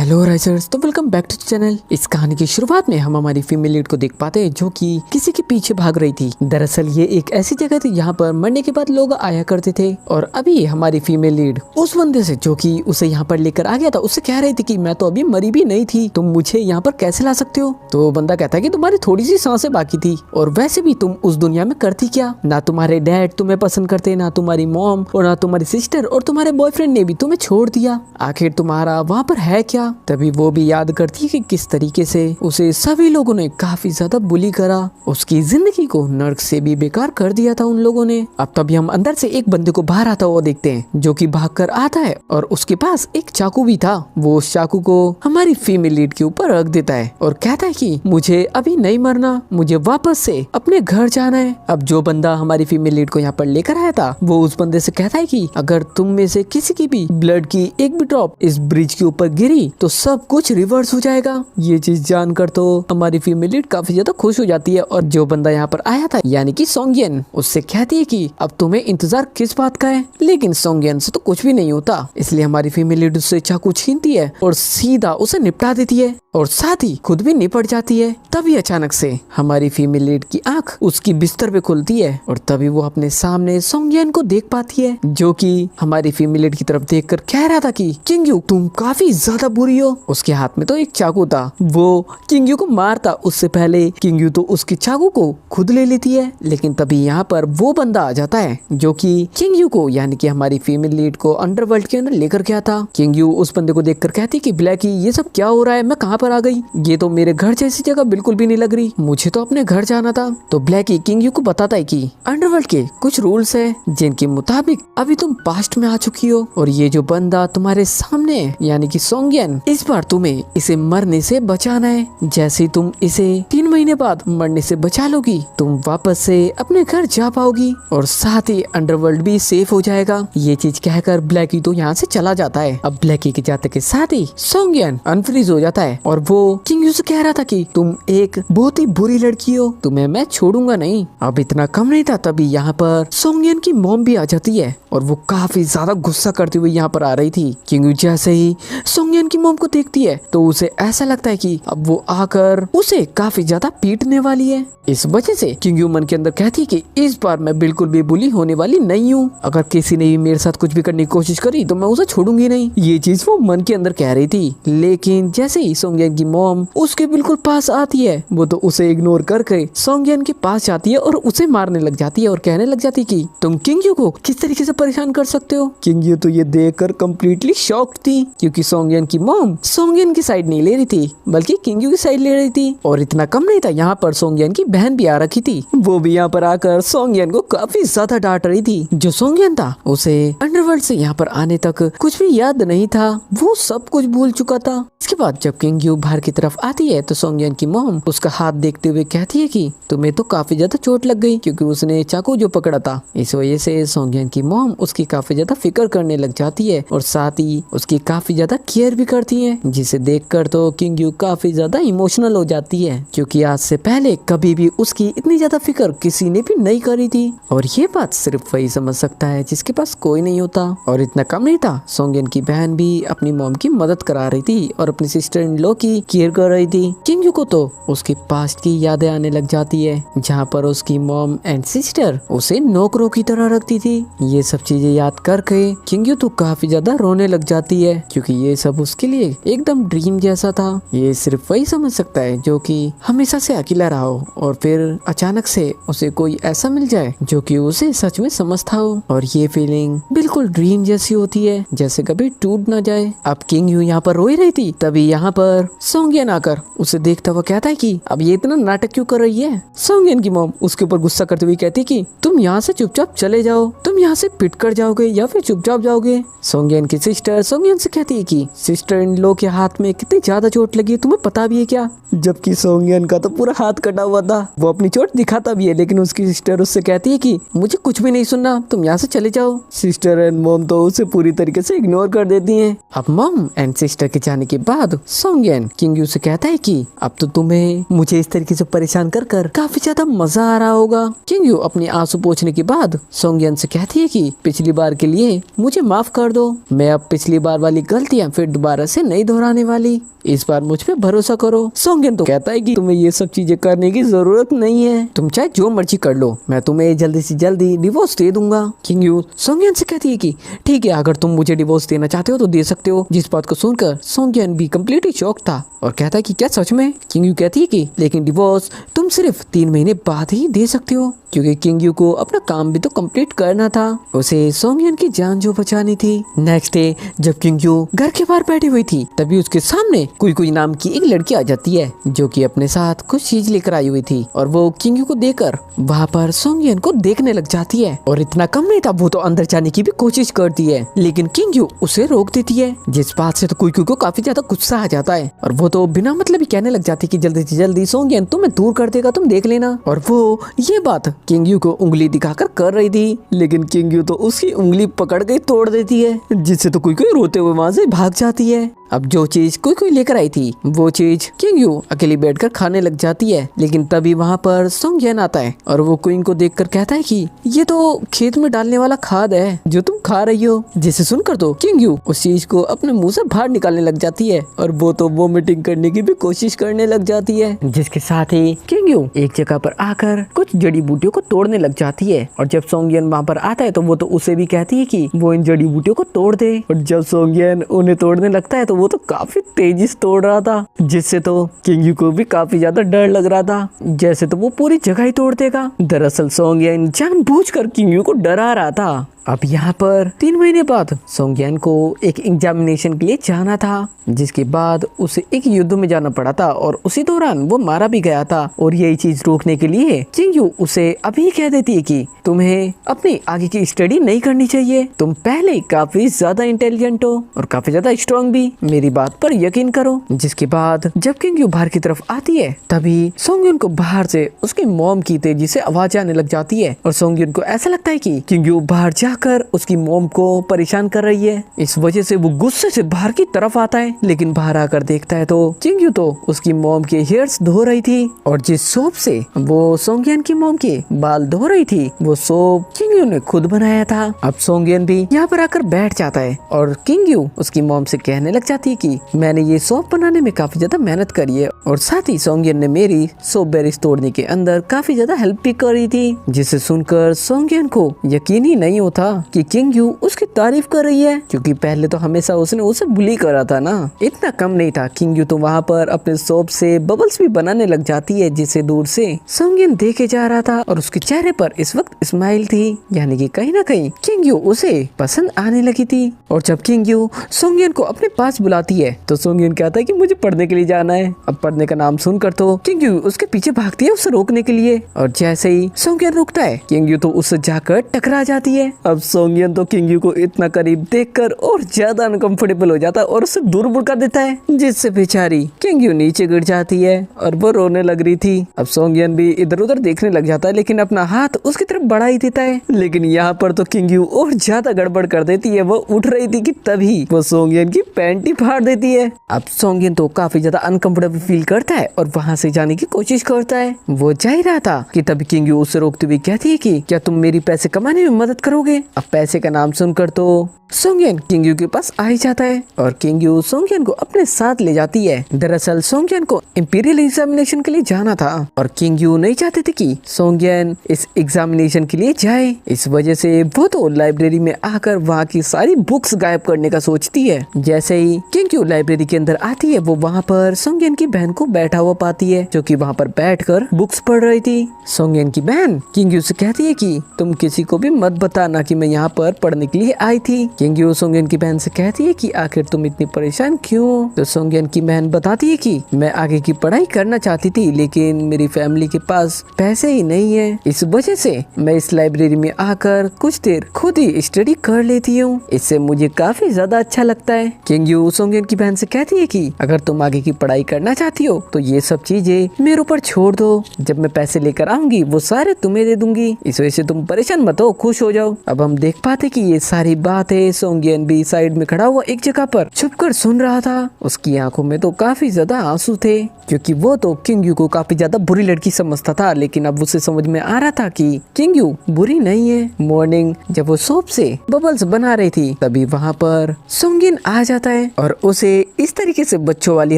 Hello risers, तो welcome back to channel. इस कहानी की शुरुआत में हम हमारी फीमेल लीड को देख पाते हैं जो कि किसी के पीछे भाग रही थी। दरअसल ये एक ऐसी जगह थी जहाँ पर मरने के बाद लोग आया करते थे और अभी हमारी फीमेल लीड उस बंदे से जो कि उसे यहाँ पर लेकर आ गया था उससे कह रही थी कि मैं तो अभी मरी भी नहीं थी, तुम मुझे यहाँ पर कैसे ला सकते हो। तो वो बंदा कहता है कि तुम्हारी थोड़ी सी सांसें बाकी थी और वैसे भी तुम उस दुनिया में करती क्या, ना तुम्हारे डैड तुम्हें पसंद करते, ना तुम्हारी मॉम और ना तुम्हारी सिस्टर और तुम्हारे बॉयफ्रेंड ने भी तुम्हें छोड़ दिया, आखिर तुम्हारा वहाँ पर है क्या। तभी वो भी याद करती है कि किस तरीके से उसे सभी लोगों ने काफी ज्यादा बुली करा, उसकी जिंदगी को नर्क से भी बेकार कर दिया था उन लोगों ने। अब तभी हम अंदर से एक बंदे को बाहर आता हुआ देखते हैं जो कि भागकर आता है और उसके पास एक चाकू भी था। वो उस चाकू को हमारी फीमेल लीड के ऊपर रख देता है और कहता है कि मुझे अभी नहीं मरना, मुझे वापस से अपने घर जाना है। अब जो बंदा हमारी फीमेल लीड को यहाँ पर लेकर आया था वो उस बंदे से कहता है कि अगर तुम में से किसी की भी ब्लड की एक भी ड्रॉप इस ब्रिज के ऊपर गिरी तो सब कुछ रिवर्स हो जाएगा। ये चीज जानकर तो हमारी फीमेल लीड काफी ज्यादा खुश हो जाती है और जो बंदा यहाँ पर आया था यानी कि सोंगियन उससे कहती है कि अब तुम्हें इंतजार किस बात का है, लेकिन सोंगियन से तो कुछ भी नहीं होता। इसलिए हमारी फीमेल लीड उससे चाकू छीनती है और सीधा उसे निपटा देती है और साथ ही खुद भी निपट जाती है। तभी अचानक से हमारी फीमेल लीड की आंख उसकी बिस्तर पे खुलती है और तभी वो अपने सामने सोंगियन को देख पाती है जो कि हमारी फीमेल लीड की तरफ देखकर कह रहा था कि किंगयू तुम काफी ज्यादा बुरी हो। उसके हाथ में तो एक चाकू था, वो किंगयू को मारता उससे पहले किंगयू तो उसके चाकू को खुद ले लेती है। लेकिन तभी यहाँ पर वो बंदा आ जाता है जो कि किंगयू को यानी कि हमारी फीमेल लीड को अंडरवर्ल्ड के अंदर लेकर गया था। किंगयू उस बंदे को देखकर कहती कि ब्लैकी ये सब क्या हो रहा है, मैं कहाँ पर आ गई, ये तो मेरे घर जैसी जगह बिल्कुल भी नहीं लग रही, मुझे तो अपने घर जाना था। तो ब्लैकी किंगयू को बताता है कि अंडरवर्ल्ड के कुछ रूल्स है जिनके मुताबिक अभी तुम पास्ट में आ चुकी हो और ये जो बंदा तुम्हारे सामने है यानी कि सोंगियन इस बार तुम्हें इसे मरने से बचाना है। जैसे ही तुम इसे 3 महीने बाद मरने से बचा लोगी तुम वापस से अपने घर जा पाओगी और साथ ही अंडरवर्ल्ड भी सेफ हो जाएगा। ये चीज कहकर ब्लैकी तो यहाँ से चला जाता है। अब ब्लैकी के जाते के साथ ही सोंगियन अनफ्रीज हो जाता है और वो किंगयू से कह रहा था कि तुम एक बहुत ही बुरी लड़की हो, तुम्हें मैं छोड़ूंगा नहीं। अब इतना कम नहीं था, तभी यहाँ पर सोंगियन की मॉम भी आ जाती है और वो काफी ज्यादा गुस्सा करते हुए यहाँ पर आ रही थी। किंगयू जैसे ही सोंगियन की मॉम को देखती है तो उसे ऐसा लगता है कि अब वो आकर उसे काफी ज्यादा पीटने वाली है। इस वजह से किंगयू मन के अंदर कहती है कि इस बार मैं बिल्कुल भी बुली होने वाली नहीं हूँ, अगर किसी ने भी मेरे साथ कुछ भी करने की कोशिश करी तो मैं उसे छोड़ूंगी नहीं। ये चीज वो मन के अंदर कह रही थी। लेकिन जैसे ही सोंगियन की मॉम उसके बिल्कुल पास आती है वो तो उसे इग्नोर करके सोंगियन के पास जाती है और उसे मारने लग जाती है और कहने लग जाती है कि तुम किंगयू को किस तरीके से परेशान कर सकते हो। किंगयू तो ये देखकर कम्प्लीटली शॉक्ड थी क्योंकि सोंगियन की मॉम सोंगियन की साइड नहीं ले रही थी बल्कि किंगयू की साइड ले रही थी। और इतना कम नहीं था, यहाँ पर सोंगियन की बहन भी आ रखी थी, वो भी यहाँ पर आकर सोंगियन को काफी ज्यादा डांट रही थी। जो सोंगियन था उसे अंडरवर्ल्ड से यहाँ पर आने तक कुछ भी याद नहीं था, वो सब कुछ भूल चुका था। इसके बाद जब किंगयू बाहर की तरफ आती है तो सोंगियन की मॉम उसका हाथ देखते हुए कहती है कि तुम्हें तो काफी ज्यादा चोट लग गई क्योंकि उसने चाकू जो पकड़ा था। इस वजह से सोंगियन की मॉम उसकी काफी ज्यादा फिक्र करने लग जाती है और साथ ही उसकी काफी ज्यादा केयर भी करती है, जिसे देखकर तो किंगयू काफी ज्यादा इमोशनल हो जाती है क्योंकि आज से पहले कभी भी उसकी इतनी ज्यादा फिक्र किसी ने भी नहीं करी थी। और ये बात सिर्फ वही समझ सकता है जिसके पास कोई नहीं होता। और इतना कम नहीं था, सोंगियन की बहन भी अपनी मॉम की मदद करा रही थी और अपनी सिस्टर इन लॉ की केयर कर रही थी। किंगयू को तो उसके पास्ट की यादें आने लग जाती है जहाँ पर उसकी मॉम एंड सिस्टर उसे नौकरों की तरह रखती थी। ये सब चीजें याद करके किंगयू तो काफी ज्यादा रोने लग जाती है क्योंकि ये सब उसके लिए एकदम ड्रीम जैसा था। ये सिर्फ वही समझ सकता है जो कि हमेशा से अकेला रहा हो और फिर अचानक से उसे कोई ऐसा मिल जाए जो कि उसे सच में समझता हो और ये फीलिंग बिल्कुल ड्रीम जैसी होती है जैसे कभी टूट ना जाए। अब किंगयू यहाँ पर रो ही रही थी, तभी यहाँ पर सोंगियन आकर उसे देखता हुआ कहता है कि अब ये इतना नाटक क्यों कर रही है। सोंगियन की मॉम उसके ऊपर गुस्सा करते हुए कहती है कि तुम यहाँ से चुपचाप चले जाओ, तुम यहाँ से पिट कर जाओगे या फिर चुपचाप जाओगे। सोंगियन की सिस्टर सोंगियन से कहती है कि सिस्टर इन लॉ के हाथ में कितनी ज्यादा चोट लगी है तुम्हें पता भी है क्या, जबकि सोंगियन का तो पूरा हाथ कटा हुआ था, वो अपनी चोट दिखाता भी है लेकिन उसकी सिस्टर उससे कहती है कि मुझे कुछ भी नहीं सुनना, तुम यहाँ से चले जाओ। सिस्टर एंड मॉम तो उसे पूरी तरीके से इग्नोर कर देती हैं। अब मॉम एंड सिस्टर के जाने के बाद सोंगियन सोंगयन किंग यू से कहता है कि अब तो तुम्हें मुझे इस तरीके से परेशान कर कर काफी ज्यादा मजा आ रहा होगा। किंग यू अपनी आंसू पोंछने के बाद सोंगयन से कहती है कि पिछली बार के लिए मुझे माफ कर दो, मैं अब पिछली बार वाली गलतियां फिर दोबारा से नहीं दोहराने वाली, इस बार मुझ पे भरोसा करो। सोंगयन तो कहता है कि तुम्हें ये सब चीजें करने की जरूरत नहीं है, तुम चाहे जो मर्जी कर लो, मैं तुम्हें जल्दी से जल्दी डिवोर्स दे दूंगा। किंग यू सोंगयन से कहती है कि ठीक है, अगर तुम मुझे डिवोर्स देना चाहते हो तो दे सकते हो। जिस बात को सुनकर सोंगयन भी कम्प्लीटली शॉक था और कहता है कि क्या सच में? किंग यू कहती है कि लेकिन डिवोर्स तुम सिर्फ 3 महीने बाद ही दे सकते हो, क्योंकि किंग यू को अपना काम भी तो कंप्लीट करना था, उसे सोंगयन की जान जो बचानी थी। नेक्स्ट डे जब किंग यू घर के बाहर बैठी हुई थी तभी उसके सामने कुई नाम की एक लड़की आ जाती है जो कि अपने साथ कुछ चीज लेकर आई हुई थी और वो किंग यू को देखकर वहाँ पर सोंगयन को देखने लग जाती है। और इतना कम नहीं था, वो तो अंदर जाने की भी कोशिश करती है लेकिन किंग यू उसे रोक देती है, जिस बात से तो कुई को काफी ज्यादा गुस्सा आ जाता है और वो तो बिना मतलब ही कहने लग जाती है कि जल्दी से जल्दी सोंगयन तुम्हें दूर कर देगा, तुम देख लेना। और वो ये बात किंग यू को उंगली दिखाकर कर रही थी, लेकिन किंग यू तो उसकी उंगली पकड़ के तोड़ देती है, जिससे तो कोई रोते हुए वहाँ से भाग जाती है। अब जो चीज कोई लेकर आई थी वो चीज किंग यू अकेली बैठकर खाने लग जाती है, लेकिन तभी वहाँ पर सोंगयन आता है और वो क्वीन को देखकर कहता है कि ये तो खेत में डालने वाला खाद है जो तुम खा रही हो। जिसे सुनकर तो किंग यू उस चीज को अपने मुंह से बाहर निकालने लग जाती है और वो तो वोमिटिंग करने की भी कोशिश करने लग जाती है, जिसके साथ ही किंग यू एक जगह पर आकर कुछ जड़ी बूटियों को तोड़ने लग जाती है। और जब सोंगयन वहाँ पर आता है तो वो तो उसे भी कहती है कि वो इन जड़ी बूटियों को तोड़ दे। और जब सोंगयन उन्हें तोड़ने लगता है तो वो तो काफी तेजी से तोड़ रहा था, जिससे तो किंग यू को भी काफी ज्यादा डर लग रहा था, जैसे तो वो पूरी जगह ही तोड़ देगा। दरअसल सोंगयन जानबूझकर किंग यू को डरा रहा था। अब यहाँ पर 3 महीने बाद सोंगयन को एक एग्जामिनेशन के लिए जाना था, जिसके बाद उसे एक युद्ध में जाना पड़ा था और उसी दौरान वो मारा भी गया था। और यही चीज रोकने के लिए किंग यू उसे अभी कह देती है कि तुम्हें अपनी आगे की स्टडी नहीं करनी चाहिए, तुम पहले ही काफी ज्यादा इंटेलिजेंट हो और काफी ज्यादा स्ट्रॉन्ग भी, मेरी बात पर यकीन करो। जिसके बाद जब किंग यू बाहर की तरफ आती है तभी सोंगयन को बाहर से उसकी मॉम की तेजी से आवाज आने लग जाती है और सोंगयन को ऐसा लगता है कि किंग यू बाहर कर उसकी मॉम को परेशान कर रही है। इस वजह से वो गुस्से से बाहर की तरफ आता है, लेकिन बाहर आकर देखता है तो किंग यू तो उसकी मॉम के हेयर्स धो रही थी और जिस सोप से वो सोंगयन की मॉम के बाल धो रही थी वो सोप किंग यू ने खुद बनाया था। अब सोंगयन भी यहाँ पर आकर बैठ जाता है और किंग यू उसकी मॉम से कहने लग जाती है कि मैंने ये सोप बनाने में काफी ज्यादा मेहनत करी है और साथ ही सोंगयन ने मेरी सोप बेरीज तोड़ने के अंदर काफी ज्यादा हेल्प भी करी थी। जिसे सुनकर सोंगयन को यकीन ही नहीं होता कि किंग यू उसकी तारीफ कर रही है, क्योंकि पहले तो हमेशा उसने उसे बुली करा था ना। इतना कम नहीं था, किंग यू तो वहाँ पर अपने सोप से बबल्स भी बनाने लग जाती है, जिसे दूर से सोंगयन देखे जा रहा था और उसके चेहरे पर इस वक्त स्माइल थी, यानी कि कहीं ना कहीं किंग यू उसे पसंद आने लगी थी। और जब किंग यू सोंगयन को अपने पास बुलाती है तो सोंगयन कहता है कि मुझे पढ़ने के लिए जाना है। अब पढ़ने का नाम सुनकर तो किंग यू उसके पीछे भागती है उसे रोकने के लिए, और जैसे ही सोंगयन रुकता है किंग यू तो उससे जाकर टकरा जाती है। अब सोंगयन तो किंग यू को इतना करीब देखकर और ज्यादा अनकंफर्टेबल हो जाता है और उसे दूर भुड़का देता है, जिससे बेचारी किंग यू नीचे गिर जाती है और वो रोने लग रही थी। अब सोंगयन भी इधर उधर देखने लग जाता है, लेकिन अपना हाथ उसकी तरफ बढ़ा ही देता है। लेकिन यहाँ पर तो किंग यू और ज्यादा गड़बड़ कर देती है, वो उठ रही थी कि तभी वो सोंगयन की पैंट ही फाड़ देती है। अब सोंगयन तो काफी ज्यादा अनकंफर्टेबल फील करता है और वहाँ से जाने की कोशिश करता है। वो जा ही रहा था कि तभी किंग यू उसे रोकते हुए कहती है कि क्या तुम मेरी पैसे कमाने में मदद करोगे। अब पैसे का नाम सुनकर तो सोंगयन किंग यू के पास आ ही जाता है और किंग यू सोंगयन को अपने साथ ले जाती है। दरअसल सोंगयन को इंपीरियल एग्जामिनेशन के लिए जाना था और किंग यू नहीं चाहते थे कि सोंगयन इस एग्जामिनेशन के लिए जाए। इस वजह से वो तो लाइब्रेरी में आकर वहाँ की सारी बुक्स गायब करने का सोचती है। जैसे ही किंग यू लाइब्रेरी के अंदर आती है वो वहाँ पर सोंगयन की बहन को बैठा हुआ पाती है, जो कि वहाँ पर बैठकर बुक्स पढ़ रही थी। सोंगयन की बहन किंग यू से कहती है कि तुम किसी को भी मत बताना कि मैं यहाँ पर पढ़ने के लिए आई थी। किंग यू सोंगयन की बहन से कहती है कि आखिर तुम इतनी परेशान क्यों। तो सोंगयन की बहन बताती है कि मैं आगे की पढ़ाई करना चाहती थी, लेकिन मेरी फैमिली के पास पैसे ही नहीं है, इस वजह से मैं इस लाइब्रेरी में आकर कुछ देर खुद ही स्टडी कर लेती हूँ, इससे मुझे काफी ज्यादा अच्छा लगता है। किंग यू सोंगयन की बहन से कहती है कि अगर तुम आगे की पढ़ाई करना चाहती हो तो ये सब चीजें मेरे ऊपर छोड़ दो, जब मैं पैसे लेकर आऊंगी वो सारे तुम्हें दे दूंगी, इस वजह से तुम परेशान मत हो, खुश हो जाओ। अब तब हम देख पाते कि ये सारी बातें सोंगियन भी साइड में खड़ा हुआ एक जगह पर छुपकर सुन रहा था। उसकी आंखों में तो काफी ज्यादा आंसू थे, क्योंकि वो तो किंगयू को काफी ज्यादा बुरी लड़की समझता था, लेकिन अब उसे समझ में आ रहा था कि किंगयू बुरी नहीं है। मॉर्निंग जब वो सोप से बबल्स बना रही थी, तभी वहाँ पर सोंगिन आ जाता है और उसे इस तरीके से बच्चों वाली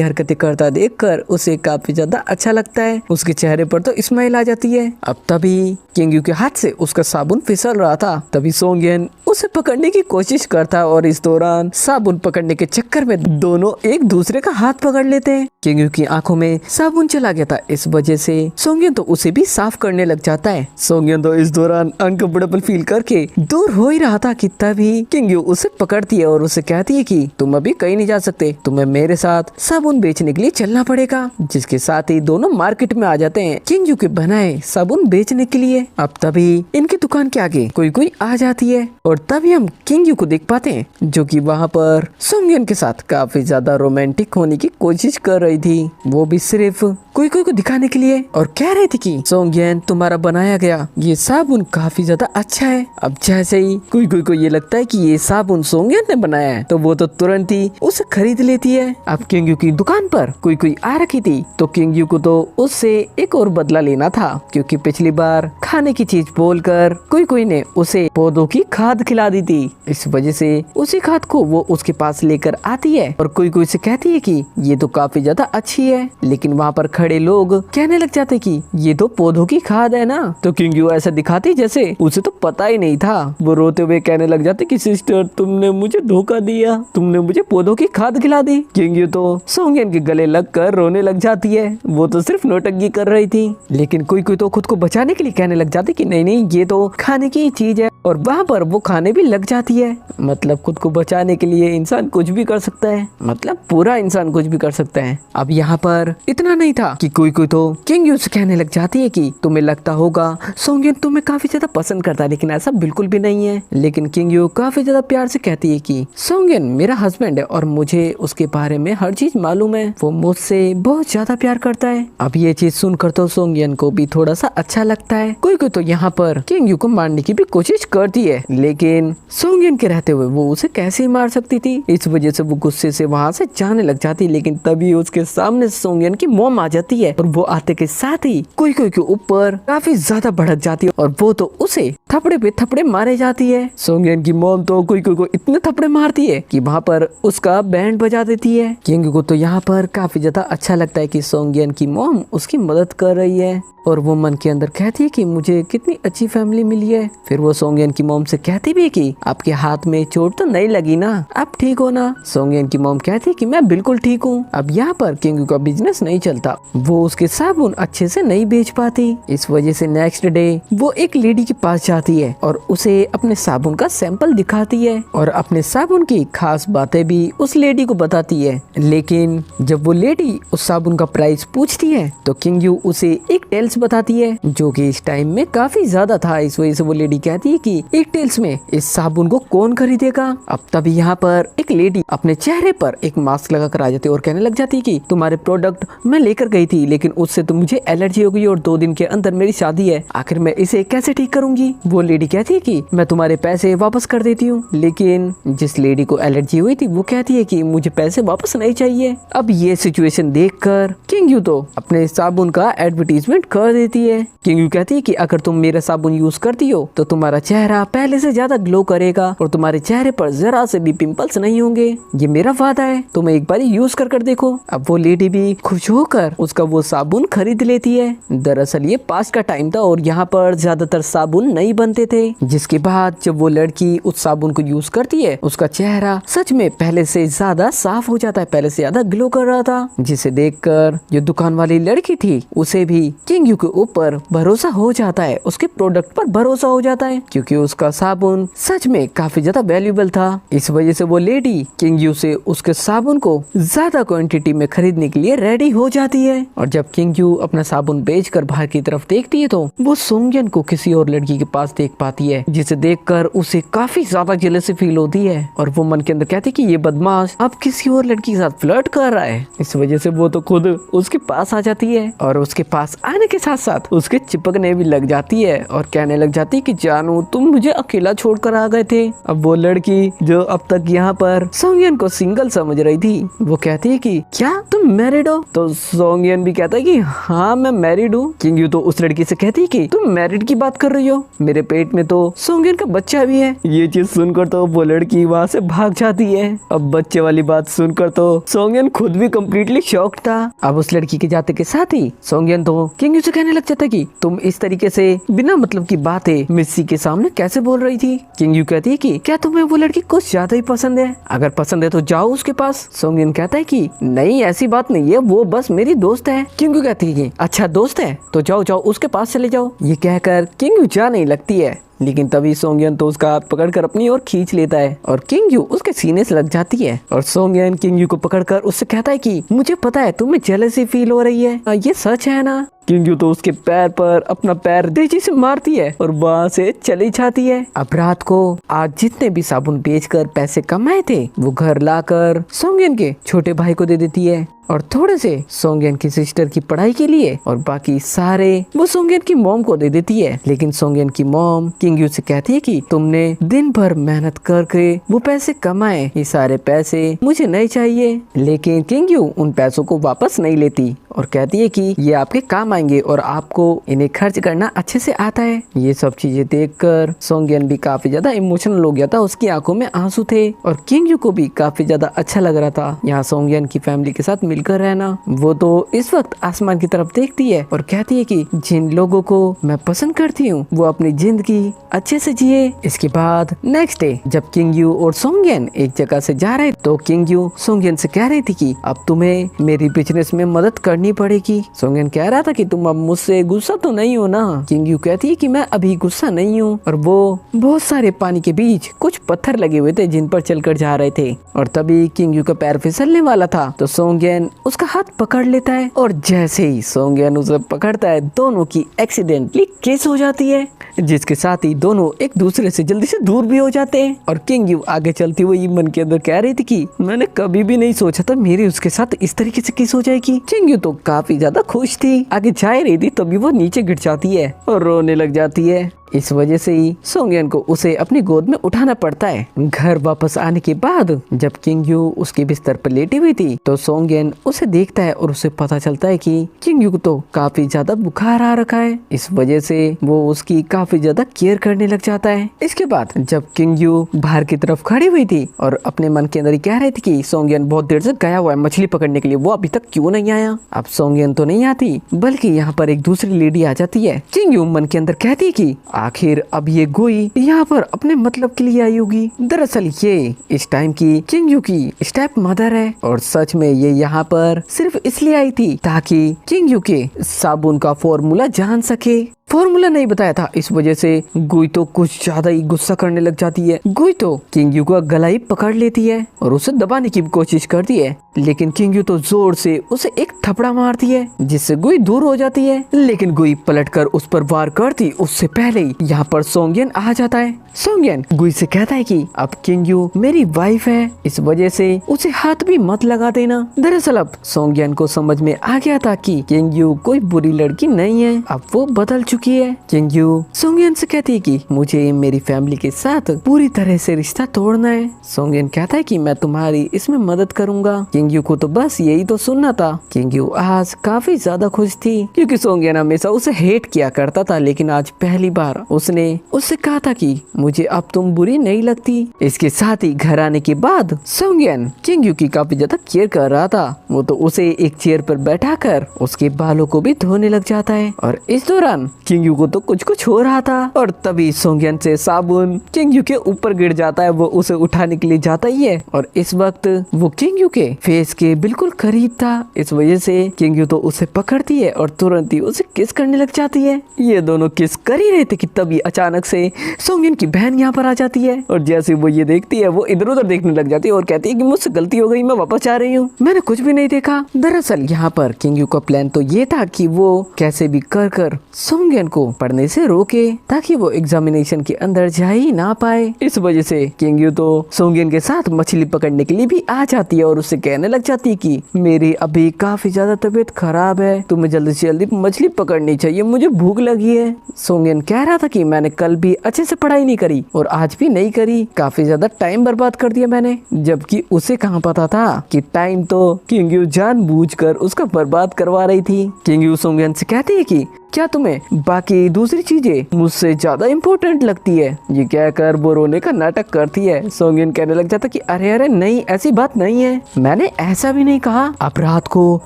हरकतें करता देखकर उसे काफी ज्यादा अच्छा लगता है। उसके चेहरे पर तो स्माइल आ जाती है। अब तभी किंगयू के हाथ से उसका साबुन फिसल रहा था, तभी सोंगियन उसे पकड़ने की कोशिश करता और इस दौरान साबुन पकड़ने के चक्कर में दोनों एक दूसरे का हाथ पकड़ लेते हैं। किंगयू की आंखों में साबुन चला गया था, इस वजह से सोंगियन तो उसे भी साफ करने लग जाता है। सोंगियन तो इस दौरान अनकंफर्टेबल फील करके दूर हो ही रहा था कि तभी किंगयू उसे पकड़ती है और उसे कहती है कि तुम अभी कहीं नहीं जा सकते, तुम्हें मेरे साथ साबुन बेचने के लिए चलना पड़ेगा। जिसके साथ ही दोनों मार्केट में आ जाते हैं किंगयू के बनाए साबुन बेचने के लिए। अब तभी इनकी दुकान के आगे कोई आ जाती है और तभी हम किंगयू को देख पाते हैं, जो कि वहाँ पर सोंगियन के साथ काफी ज्यादा रोमांटिक होने की कोशिश कर रही थी, वो भी सिर्फ कोई को दिखाने के लिए, और कह रही थी कि सोंगियन तुम्हारा बनाया गया ये साबुन काफी ज्यादा अच्छा है। अब जैसे ही कोई को ये लगता है कि ये साबुन सोंगियन ने बनाया है, तो वो तो तुरंत ही उसे खरीद लेती है। अब किंगयू की दुकान पर कोई आ रखी थी, तो किंगयू को तो उससे एक और बदला लेना था, क्योंकि पिछली बार खाने की चीज बोलकर कोई ने उसे पौधों की खाद खिला दी थी। इस वजह से उसी खाद को वो उसके पास लेकर आती है और कोई से कहती है कि ये तो काफी ज्यादा अच्छी है, लेकिन वहाँ पर खड़े लोग कहने लग जाते कि ये तो पौधों की खाद है ना। तो किंगयू ऐसा दिखाती जैसे उसे तो पता ही नहीं था। वो रोते हुए कहने लग जाते कि सिस्टर तुमने मुझे धोखा दिया, तुमने मुझे पौधों की खाद खिला दी। किंगयू तो सोंगियन के गले लगकर रोने लग जाती है। वो तो सिर्फ नौटंकी कर रही थी, लेकिन कोई तो खुद को बचाने के लिए कहने लग जाते कि नहीं ये तो खाने की चीज है, और वहाँ पर वो खाने भी लग जाती है। मतलब खुद को बचाने के लिए इंसान कुछ भी कर सकता है, मतलब पूरा इंसान कुछ भी कर सकता है। अब यहाँ पर इतना नहीं था कि कोई तो किंगयू से कहने लग जाती है कि तुम्हें लगता होगा सोंगियन तुम्हें काफी ज्यादा पसंद करता है, लेकिन ऐसा बिल्कुल भी नहीं है। लेकिन किंगयू काफी ज्यादा प्यार से कहती है कि सोंगियन मेरा हस्बैंड है और मुझे उसके बारे में हर चीज मालूम है, वो मुझसे बहुत ज्यादा प्यार करता है। अब ये चीज सुनकर तो सोंगियन को भी थोड़ा सा अच्छा लगता है। कोई तो यहाँ पर किंगयू को मारने की भी कोशिश करती है, लेकिन सोंगियन के रहते हुए वो उसे कैसे मार सकती थी। इस वजह से वो गुस्से से वहाँ से जाने लग जाती, लेकिन तभी उसके सामने सोंगियन की मॉम आ जाती है और वो आते के साथ ही कोई के ऊपर काफी ज्यादा भड़क जाती है और वो तो उसे थपड़े पे थपड़े मारे जाती है। सोंगियन की मॉम तो कोई को इतने थपड़े मारती है कि वहाँ पर उसका बैंड बजा देती है। किंग को तो यहाँ पर काफी ज्यादा अच्छा लगता है कि सोंगियन की मॉम उसकी मदद कर रही है, और वो मन के अंदर कहती है कि मुझे कितनी अच्छी फैमिली मिली है। फिर वो सोंगियन की मॉम से कहती भी है कि आपके हाथ में चोट तो नहीं लगी ना, आप ठीक हो ना। सोंगियन की मॉम कहती है कि मैं बिल्कुल ठीक हूँ। अब यहाँ पर किंग का बिजनेस नहीं चलता, वो उसके साबुन अच्छे से नहीं बेच पाती। इस वजह से नेक्स्ट डे वो एक लेडी के पास जाती है और उसे अपने साबुन का सैंपल दिखाती है और अपने साबुन की खास बातें भी उस लेडी को बताती है। लेकिन जब वो लेडी उस साबुन का प्राइस पूछती है तो किंग उसे एक टेल्स बताती है, जो कि इस टाइम में काफी ज्यादा था। इस वजह से वो लेडी कहती है कि एक टेल्स में इस साबुन को कौन खरीदेगा। अब तभी यहाँ पर एक लेडी अपने चेहरे पर एक मास्क लगा कर आ जाती है और कहने लग जाती है कि तुम्हारे प्रोडक्ट मैं लेकर गई थी, लेकिन उससे तो मुझे एलर्जी हो गई और 2 दिन के अंदर मेरी शादी है, आखिर मैं इसे कैसे ठीक करूंगी। वो लेडी कहती है कि मैं तुम्हारे पैसे वापस कर देती हूँ, लेकिन जिस लेडी को एलर्जी हुई थी वो कहती है कि मुझे पैसे वापस नहीं चाहिए। अब ये सिचुएशन देखकर किंग तो अपने साबुन का एडवर्टीजमेंट कर देती है। किंग कहती है कि अगर तुम मेरा साबुन यूज करती हो तो तुम्हारा चेहरा पहले से ज्यादा ग्लो करेगा और तुम्हारे चेहरे पर जरा से भी पिंपल्स नहीं होंगे, ये मेरा वादा है, तुम एक बार यूज कर देखो। अब वो लेडी भी खुश होकर उसका वो साबुन खरीद लेती है। दरअसल ये पास का टाइम था और यहाँ पर ज्यादातर साबुन नहीं बनते थे, जिसके बाद जब वो लड़की उस साबुन को यूज करती है उसका चेहरा सच में पहले से ज्यादा साफ हो जाता है, पहले से ज्यादा ग्लो कर रहा था, जिसे देखकर जो दुकान वाली लड़की थी उसे भी किंग के ऊपर भरोसा हो जाता है, उसके प्रोडक्ट पर भरोसा हो जाता है, क्योंकि उसका साबुन सच में काफी ज्यादा वैल्यूएबल था। इस वजह से वो लेडी किंग से उसके साबुन को ज्यादा क्वांटिटी में खरीदने के लिए रेडी हो जाती है। और जब किंग अपना साबुन बेचकर बाहर की तरफ देखती है तो वो सोंगियन को किसी और लड़की के पास देख पाती है, जिसे देखकर उसे काफी ज्यादा जेलसी फील होती है और वो मन के अंदर कहती है कि ये बदमाश अब किसी और लड़की के साथ फ्लर्ट कर रहा है। इस वजह से वो तो खुद उसके पास आ जाती है और उसके पास आने के साथ साथ उसके चिपकने भी लग जाती है और कहने लग जाती है कि जानू तुम तुम मुझे अकेला छोड़कर आ गए थे। अब वो लड़की जो अब तक यहाँ पर सोंगयन को सिंगल समझ रही थी, वो कहती है कि क्या तुम मैरिड हो? तो सोंगयन भी कहता है कि हाँ मैं मैरिड हूँ। किंगयू तो उस लड़की से कहती है कि तुम मैरिड की बात कर रही हो, मेरे पेट में तो सोंगयन का बच्चा भी है। ये चीज सुनकर तो वो लड़की वहाँ से भाग जाती है। अब बच्चे वाली बात सुनकर तो सोंगयन खुद भी कम्प्लीटली शॉक्ड था। अब उस लड़की के जाते के साथ ही सोंगयन तो किंगयू से कहने लग जाता है कि तुम इस तरीके से बिना मतलब की बातें मिस्सी के सामने कैसे बोल रही थी? किंगयू कहती है कि क्या तुम्हें वो लड़की कुछ ज्यादा ही पसंद है? अगर पसंद है तो जाओ उसके पास। सोंगयन कहता है कि नहीं ऐसी बात नहीं है, वो बस मेरी दोस्त है। किंगयू कहती है कि अच्छा दोस्त है तो जाओ जाओ उसके पास चले जाओ। ये कहकर किंगयू जाने लगती है, लेकिन तभी सोंगयन तो उसका हाथ पकड़कर अपनी ओर खींच लेता है और किंगयू उसके सीने से लग जाती है। और सोंगयन किंगयू को पकड़कर उससे कहता है कि मुझे पता है तुम्हें जेलसी फील हो रही है, ये सच है ना? किंगयू तो उसके पैर पर अपना पैर तेजी से मारती है और वहाँ से चली जाती है। अब रात को आज जितने भी साबुन बेचकर पैसे कमाए थे वो घर लाकर सोंगयन के छोटे भाई को दे देती है और थोड़े से सोंगयन की सिस्टर की पढ़ाई के लिए और बाकी सारे वो सोंगयन की मॉम को दे देती है। लेकिन सोंगयन की मॉम किंगयू से कहती है कि तुमने दिन भर मेहनत करके वो पैसे कमाए, ये सारे पैसे मुझे नहीं चाहिए। लेकिन किंगयू उन पैसों को वापस नहीं लेती और कहती है कि ये आपके काम आएंगे और आपको इन्हें खर्च करना अच्छे से आता है। ये सब चीजें देखकर सोंगयन भी काफी ज्यादा इमोशनल हो गया था, उसकी आंखों में आंसू थे और किंगयू को भी काफी ज्यादा अच्छा लग रहा था यहाँ सोंगयन की फैमिली के साथ मिलकर रहना। वो तो इस वक्त आसमान की तरफ देखती है और कहती है कि जिन लोगों को मैं पसंद करती हूँ वो अपनी जिंदगी अच्छे से जिए। इसके बाद नेक्स्ट डे जब किंगयू और सोंगयन एक जगह से जा रहे तो किंगयू सोंगयन से कह रही थी कि अब तुम्हें मेरी बिजनेस में मदद करनी पड़ेगी। सोंगयन कह रहा था कि तुम अब मुझसे गुस्सा तो नहीं हो ना? किंगयू कहती है कि मैं अभी गुस्सा नहीं हूँ। और वो बहुत सारे पानी के बीच कुछ पत्थर लगे हुए थे जिन पर चलकर जा रहे थे और तभी किंगयू का पैर फिसलने वाला था तो सोंगयन उसका हाथ पकड़ लेता है और जैसे ही सोंगयन उसे पकड़ता है दोनों की एक्सीडेंटली किस हो जाती है, जिसके साथ ही दोनों एक दूसरे से जल्दी से दूर भी हो जाते हैं। और किंगयू आगे चलती हुई मन के अंदर कह रही थी कि मैंने कभी भी नहीं सोचा था मेरी उसके साथ इस तरीके से किस हो जाएगी। किंगयू तो काफी ज्यादा खुश थी, आगे जा रही थी तभी वो नीचे गिर जाती है और रोने लग जाती है। इस वजह से ही सोंगयन को उसे अपनी गोद में उठाना पड़ता है। घर वापस आने के बाद जब किंगयू उसके बिस्तर पर लेटी हुई थी तो सोंगयन उसे देखता है और उसे पता चलता है कि किंगयू को तो काफी ज्यादा बुखार आ रखा है। इस वजह से वो उसकी काफी ज्यादा केयर करने लग जाता है। इसके बाद जब किंगयू बाहर की तरफ खड़ी हुई थी और अपने मन के अंदर कह रही थी कि सोंगयन बहुत देर से गया हुआ है मछली पकड़ने के लिए, वो अभी तक क्यों नहीं आया? अब सोंगयन तो नहीं आती बल्कि यहाँ पर एक दूसरी लेडी आ जाती है। किंगयू मन के अंदर कहती है कि आखिर अब ये गोई यहाँ पर अपने मतलब के लिए आई होगी। दरअसल ये इस टाइम की किंगयू की स्टेप मदर है और सच में ये यहाँ पर सिर्फ इसलिए आई थी ताकि किंगयू के साबुन का फॉर्मूला जान सके। फॉर्मूला नहीं बताया था, इस वजह से गुई तो कुछ ज्यादा ही गुस्सा करने लग जाती है। गुई तो किंगयू का गला ही पकड़ लेती है और उसे दबाने की कोशिश करती है, लेकिन किंगयू तो जोर से उसे एक थपड़ा मारती है जिससे गुई दूर हो जाती है। लेकिन गुई पलटकर उस पर वार करती उससे पहले ही यहाँ पर सोंगयन आ जाता है। सोंगयन गुई से कहता है कि अब किंगयू मेरी वाइफ है, इस वजह से उसे हाथ भी मत लगा देना। दरअसल अब सोंगयन को समझ में आ गया था कि किंगयू कोई बुरी लड़की नहीं है, अब वो बदल चुकी है। किंगयू सोंगयन से कहती है कि मुझे मेरी फैमिली के साथ पूरी तरह से रिश्ता तोड़ना है। सोंगयन कहता है कि मैं तुम्हारी इसमें मदद करूंगा। किंगयू को तो बस यही तो सुनना था। किंगयू आज काफी ज्यादा खुश थी क्योंकि सोंगयन हमेशा उसे हेट किया करता था, लेकिन आज पहली बार उसने उससे कहा था कि मुझे अब तुम बुरी नहीं लगती। इसके साथ ही घर आने के बाद सोंगयन किंगयू की काफी ज्यादा केयर कर रहा था। वो तो उसे एक चेयर पर बैठाकर उसके बालों को भी धोने लग जाता है और इस दौरान किंगयू को तो कुछ हो रहा था और तभी सोंगयन से साबुन किंगयू के ऊपर गिर जाता है। वो उसे उठाने के लिए जाता ही है और इस वक्त वो किंगयू के फेस के बिल्कुल करीब था। इस वजह से किंगयू तो उसे पकड़ती है और तुरंत ही उसे किस करने लग जाती है। ये दोनों किस कर ही रहे थे कि तभी अचानक से सोंगयन की बहन यहाँ पर आ जाती है और जैसे वो ये देखती है वो इधर उधर देखने लग जाती है और कहती है कि मुझसे गलती हो गई, मैं वापस जा रही हूँ, मैंने कुछ भी नहीं देखा। दरअसल यहाँ पर किंगयू का प्लान तो ये था कि वो कैसे भी कर सोंगयन सोंगयन को पढ़ने से रोके ताकि वो एग्जामिनेशन के अंदर जा ही ना पाए। इस वजह से किंग यू तो सोंगयन के साथ मछली पकड़ने के लिए भी आ जाती है और उससे कहने लग जाती है कि मेरी अभी काफी ज्यादा तबीयत खराब है, तुम्हें जल्दी से जल्दी मछली पकड़नी चाहिए, मुझे भूख लगी है। सोंगयन कह रहा था कि मैंने कल भी अच्छे से पढ़ाई नहीं करी और आज भी नहीं करी, काफी ज्यादा टाइम बर्बाद कर दिया मैंने। जबकि उसे कहाँ पता था कि टाइम तो किंग यू जानबूझकर उसका बर्बाद करवा रही थी। किंग यू सोंगयन से कहती है कि क्या तुम्हें बाकी दूसरी चीजें मुझसे ज्यादा इम्पोर्टेंट लगती है? ये कहकर वो रोने का नाटक करती है। सोंगयन कहने लग जाता कि अरे अरे नहीं, ऐसी बात नहीं है, मैंने ऐसा भी नहीं कहा। अब रात को